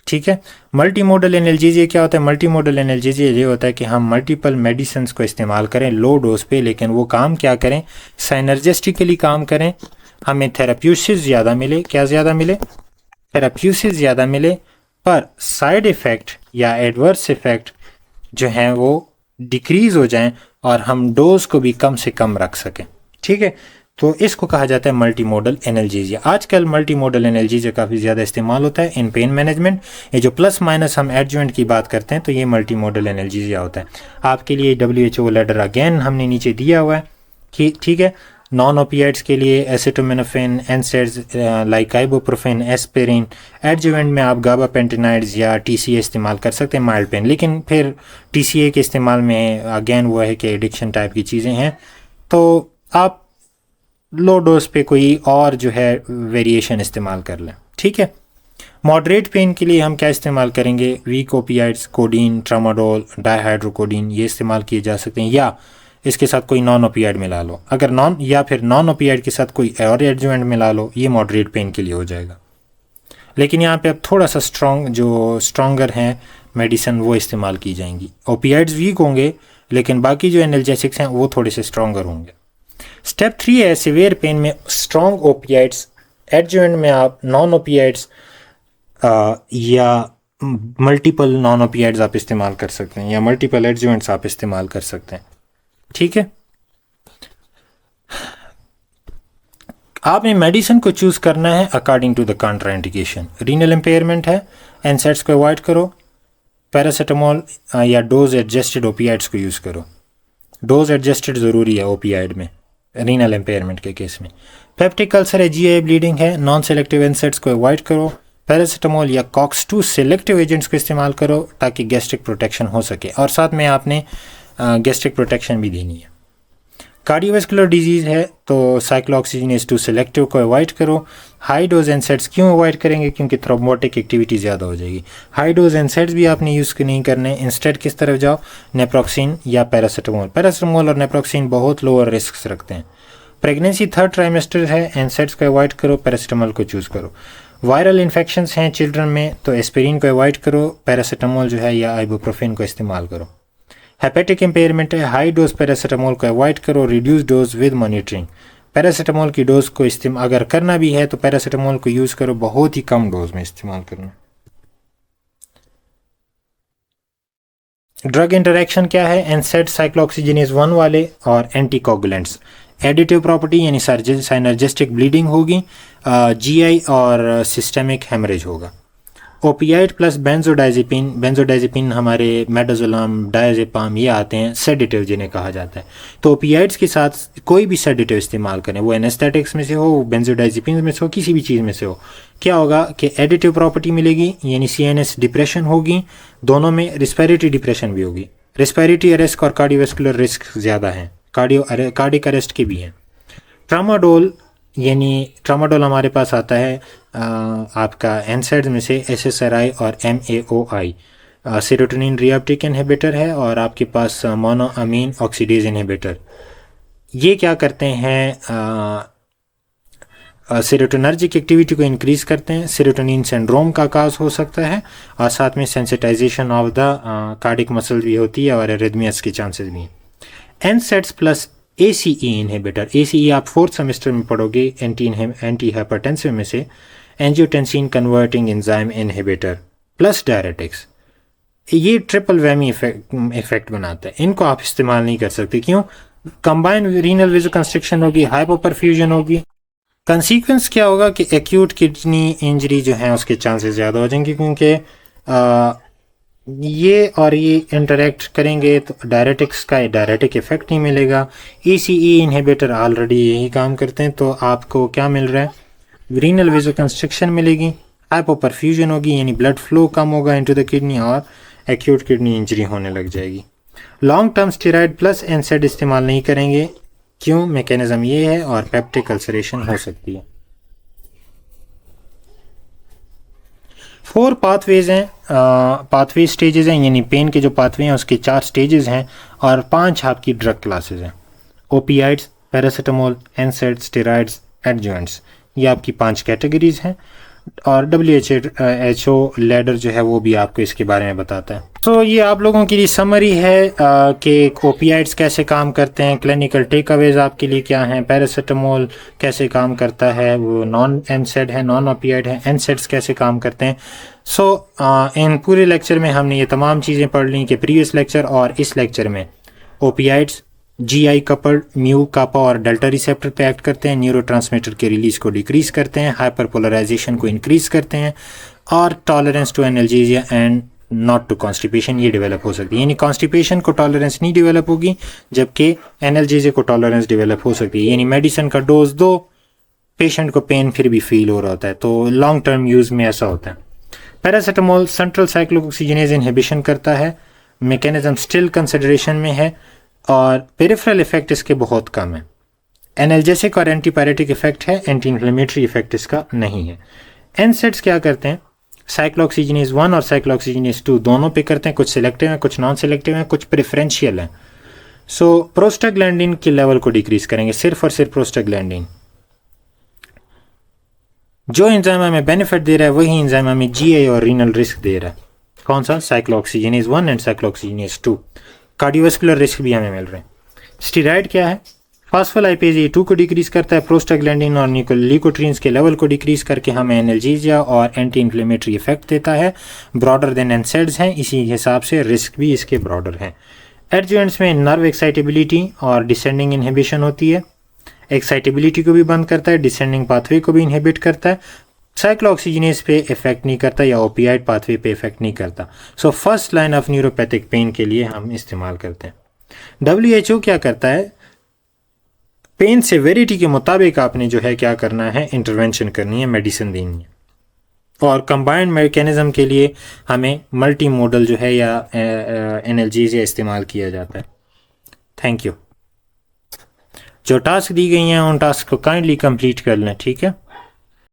ठीक है। मल्टी मोडल एनाल्जेसिया क्या होता है? मल्टी मोडल एनाल्जेसिया ये होता है कि हम मल्टीपल मेडिसिन को इस्तेमाल करें लो डोज पे, लेकिन वो काम क्या करें? साइनर्जिस्टिकली काम करें, हमें थेराप्यूसिस ज़्यादा मिले। क्या ज़्यादा मिले? थेराप्यूसिस ज़्यादा मिले, पर साइड इफ़ेक्ट या एडवर्स इफ़ेक्ट जो हैं वो डिक्रीज़ हो जाएं और हम डोज को भी कम से कम रख सकें। ठीक है। तो इसको कहा जाता है मल्टी मॉडल एनाल्जेसिया। आजकल मल्टी मॉडल एनाल्जेसिया काफ़ी ज़्यादा इस्तेमाल होता है इन पेन मैनेजमेंट। ये जो प्लस माइनस हम एडजुवेंट की बात करते हैं तो ये मल्टी मॉडल एनाल्जेसिया होता है। आपके लिए WHO लेटर अगेन हमने नीचे दिया हुआ है कि ठीक है, नॉन ओपियाइड्स के लिए acetaminophen, NSAIDs like ibuprofen, aspirin. Adjuvant में आप गाबापेंटेनाइड्स या TCA इस्तेमाल कर सकते हैं माइल्ड पेन, लेकिन फिर TCA के इस्तेमाल में अगेन वो है कि एडिक्शन टाइप की चीज़ें हैं, तो आप लो डोज पे कोई और जो है वेरिएशन इस्तेमाल कर लें। ठीक है। मॉडरेट पेन के लिए हम क्या इस्तेमाल करेंगे? वीक ओपियाइड्स, कोडीन, ट्रामाडोल, डाइहाइड्रोकोडीन, ये इस्तेमाल किए जा सकते हैं, या इसके साथ कोई नॉन ओपियाइड मिला लो। अगर नॉन ओपियाइड के साथ कोई और एडजुवेंट मिला लो, ये मॉडरेट पेन के लिए हो जाएगा। लेकिन यहाँ पे अब थोड़ा सा स्ट्रॉन्गर हैं मेडिसिन वो इस्तेमाल की जाएंगी। ओपियाइड्स वीक होंगे, लेकिन बाकी जो एनाल्जेसिक्स हैं वो थोड़े से स्ट्रॉन्गर होंगे। स्टेप 3 है सिवियर पेन में स्ट्रॉन्ग ओपियाइड्स। एडजुवेंट में आप नॉन ओपियाइड्स या मल्टीपल नॉन ओपियाइड्स आप इस्तेमाल कर सकते हैं, या मल्टीपल एडजुवेंट्स आप इस्तेमाल कर सकते हैं। ठीक है। आपने मेडिसिन को चूज करना है according to the contraindication. Renal impairment है, एनसेड्स को अवॉइड करो, पैरासीटामोल या डोज एडजस्टेड ओपियाइड्स को यूज़ करो। डोज एडजस्टेड ज़रूरी है ओपियाइड में रीनल इम्पेयरमेंट के केस में। पेप्टिक अल्सर है, GI ब्लीडिंग है, नॉन सेलेक्टिव एनसेड्स को अवॉइड करो। पैरासीटामोल या COX-2 सेलेक्टिव एजेंट्स को इस्तेमाल करो ताकि गैस्ट्रिक प्रोटेक्शन हो सके, और साथ में आपने गैस्ट्रिक प्रोटेक्शन भी देनी है। कार्डियोवैस्कुलर डिजीज़ है तो साइक्लोऑक्सीजिनेज 2 सेलेक्टिव को अवॉइड करो। हाई डोज एनसेड्स क्यों अवॉइड करेंगे? क्योंकि थ्रोम्बोटिक एक्टिविटी ज़्यादा हो जाएगी। हाई डोज एनसेड्स भी आपने यूज़ नहीं करने, इंस्टेड किस तरफ जाओ? नेप्रोक्सिन या पैरासीटामोल। पैरासीटामोल और नेप्रोक्सिन बहुत लोअर रिस्क रखते हैं। प्रेगनेंसी 3rd ट्राइमेस्टर है, एनसेड्स को अवॉइड करो, पैरासीटामोल को चूज़ करो। वायरल इन्फेक्शंस हैं चिल्ड्रन में तो एस्पिरिन को अवॉइड करो, पैरासीटामोल जो है या आइबुप्रोफेन को इस्तेमाल करो। हेपेटिक इम्पेयरमेंट है, हाई डोज पैरासीटामोल को अवॉइड करो, reduce dose with monitoring. Paracetamol की डोज को इस्तेमाल अगर करना भी है तो पैरासीटामोल को यूज़ करो, बहुत ही कम डोज में इस्तेमाल करना। ड्रग इंटरेक्शन क्या है? एनसेड, साइक्लोऑक्सीजिनेज 1 वाले और एंटीकोगुलेंट्स। एडिटिव प्रॉपर्टी यानी साइनर्जिस्टिक ब्लीडिंग होगी, GI और सिस्टेमिक हेमरेज होगा। Opioid plus benzodiazepine. बेंजोडाइजिपिन हमारे मेडाजोलाम, डायजेपाम ये आते हैं, सेडेटिव जिन्हें कहा जाता है। तो ओपियाइड्स के साथ कोई भी सेडेटिव इस्तेमाल करें, वो एनेस्थेटिक्स में से हो, बेंजोडाइजिपिन में से हो, किसी भी चीज़ में से हो, क्या होगा कि एडिटिव प्रॉपर्टी मिलेगी, यानी CNS डिप्रेशन होगी, दोनों में रिस्पिरेटरी डिप्रेशन भी होगी। रिस्पिरेटरी अरेस्ट और कार्डियोवैस्कुलर रिस्क ज़्यादा हैं, कार्डिक अरेस्ट के भी हैं। ट्रामाडोल हमारे पास आता है आपका एनसेड्स में से SSRI और MAOI। सेरोटोनिन रीअपटेक इनहिबिटर है, और आपके पास मोनोअमीन ऑक्सीडेज इनहिबिटर। ये क्या करते हैं? सेरोटोनर्जिक एक्टिविटी को इंक्रीज करते हैं, सेरोटोनिन सिंड्रोम का काज हो सकता है, और साथ में sensitization of the cardiac muscle भी होती है और एरिथमियास के चांसेस भी हैं। NSAIDs plus ACE inhibitor. ACE आप 4th सेमेस्टर में पढ़ोगे, एंटी हाइपरटेंसिव में से, angiotensin converting enzyme inhibitor plus diuretics. ये ट्रिपल वैमी इफेक्ट बनाता है, इनको आप इस्तेमाल नहीं कर सकते। क्यों? कंबाइंड रीनल वेसोकंस्ट्रिक्शन होगी, हाइपोपरफ्यूजन होगी। कंसीक्वेंस क्या होगा कि एक्यूट किडनी इंजरी जो है उसके चांसेस ज़्यादा हो जाएंगे, क्योंकि ये इंटरेक्ट करेंगे तो डायरेटिक्स का डायरेटिक इफेक्ट नहीं मिलेगा। ACE इनहिबिटर ऑलरेडी यही काम करते हैं, तो आपको क्या मिल रहा है? रीनल वेजोकंस्ट्रिक्शन मिलेगी, हाइपोपरफ्यूजन होगी यानी ब्लड फ्लो कम होगा इनटू द किडनी और एक्यूट किडनी इंजरी होने लग जाएगी। लॉन्ग टर्म स्टेरॉइड प्लस एनसेड इस्तेमाल नहीं करेंगे, क्यों? मैकेनिज्म ये है, और पेप्टिक अल्सरेशन हो सकती है। 4 पाथवेज हैं, पाथवे स्टेजेस हैं, यानी पेन के जो पाथवे हैं उसके 4 स्टेजेस हैं, और 5 आपकी ड्रग क्लासेस हैं। ओपियाइड्स, पैरासीटामोल, एनसेड, स्टेरॉइड्स, एडजुवेंट्स, ये आपकी 5 कैटेगरीज हैं। और WHO लैडर जो है वो भी आपको इसके बारे में बताता है। तो ये आप लोगों के लिए समरी है कि ओपियाइड्स कैसे काम करते हैं, क्लिनिकल टेक अवेज आपके लिए क्या हैं, पैरासीटामोल कैसे काम करता है, वो नॉन एनसेड है, नॉन ओपियाइड है, एनसेड्स कैसे काम करते हैं। इन पूरे लेक्चर में हमने ये तमाम चीज़ें पढ़ ली कि प्रीवियस लेक्चर और इस लेक्चर में ओपियाइड्स GI कपल्ड म्यू कापा और डेल्टा रिसेप्टर पे एक्ट करते हैं, न्यूरोट्रांसमीटर के रिलीज को डिक्रीज करते हैं, हाइपरपोलराइजेशन को इंक्रीज करते हैं, और tolerance to analgesia and not to constipation ये डेवलप हो सकती है। यानी कॉन्स्टिपेशन को टॉलरेंस नहीं डेवलप होगी, जबकि एनाल्जेसिया को टॉलरेंस डेवलप हो सकती है। यानी मेडिसिन का डोज दो, पेशेंट को पेन फिर भी फील हो रहा होता है, तो लॉन्ग टर्म यूज में ऐसा होता है। पैरासीटामोल सेंट्रल साइक्लोऑक्सीजनेज इनहिबिशन करता है, मैकेनिज्म स्टिल कंसिडरेशन में है, और पेरिफेरल इफेक्ट इसके बहुत कम है। एनाल्जेसिक और एंटीपायरेटिक इफेक्ट है, एंटी इन्फ्लेमेटरी इफेक्ट इसका नहीं है। एनसेड्स क्या करते हैं? साइक्लोऑक्सीजनेज 1 और साइक्लोऑक्सीजनेज 2 दोनों पे करते हैं, कुछ सिलेक्टिव हैं, कुछ नॉन सिलेक्टिव हैं, कुछ प्रेफरेंशियल हैं। प्रोस्टाग्लैंडिन के लेवल को डिक्रीज करेंगे, सिर्फ और सिर्फ प्रोस्टाग्लैंडिन। जो एंजाइम हमें बेनिफिट दे रहा है वही एंजाइम हमें GI और रीनल रिस्क दे रहा है। कौन सा? Cyclooxygenase 1 and cyclooxygenase 2। Cardiovascular risk भी हमें मिल रहे हैं। स्टीराइड क्या है? फास्फोलाइपेज A2 को डिक्रीज करता है, प्रोस्टाग्लैंडिन और ल्यूकोट्रीन्स के लेवल को डिक्रीज करके हमें एनाल्जेसिया और एंटी इन्फ्लेमेटरी इफेक्ट देता है। ब्रॉडर देन एनसेड्स हैं, इसी हिसाब से रिस्क भी इसके ब्रॉडर हैं। एडजुवेंट्स में नर्व एक्साइटेबिलिटी और डिसेंडिंग इनहिबिशन होती है, एक्साइटेबिलिटी को भी बंद करता है, डिसेंडिंग पाथवे को भी इनहिबिट करता है। साइक्लोऑक्सीजनेज पे इफेक्ट नहीं करता या ओपियाइड पाथवे पे इफेक्ट नहीं करता। First line of neuropathic pain के लिए हम इस्तेमाल करते हैं। WHO क्या करता है? पेन सेवेरिटी के मुताबिक आपने जो है क्या करना है, इंटरवेंशन करनी है, मेडिसिन देनी है। और कंबाइंड मैकेनिज्म के लिए हमें मल्टी मोडल जो है या एनाल्जेसिया इस्तेमाल किया जाता है। Thank you. जो टास्क दी गई हैं उन टास्क को काइंडली कंप्लीट कर लें, ठीक है।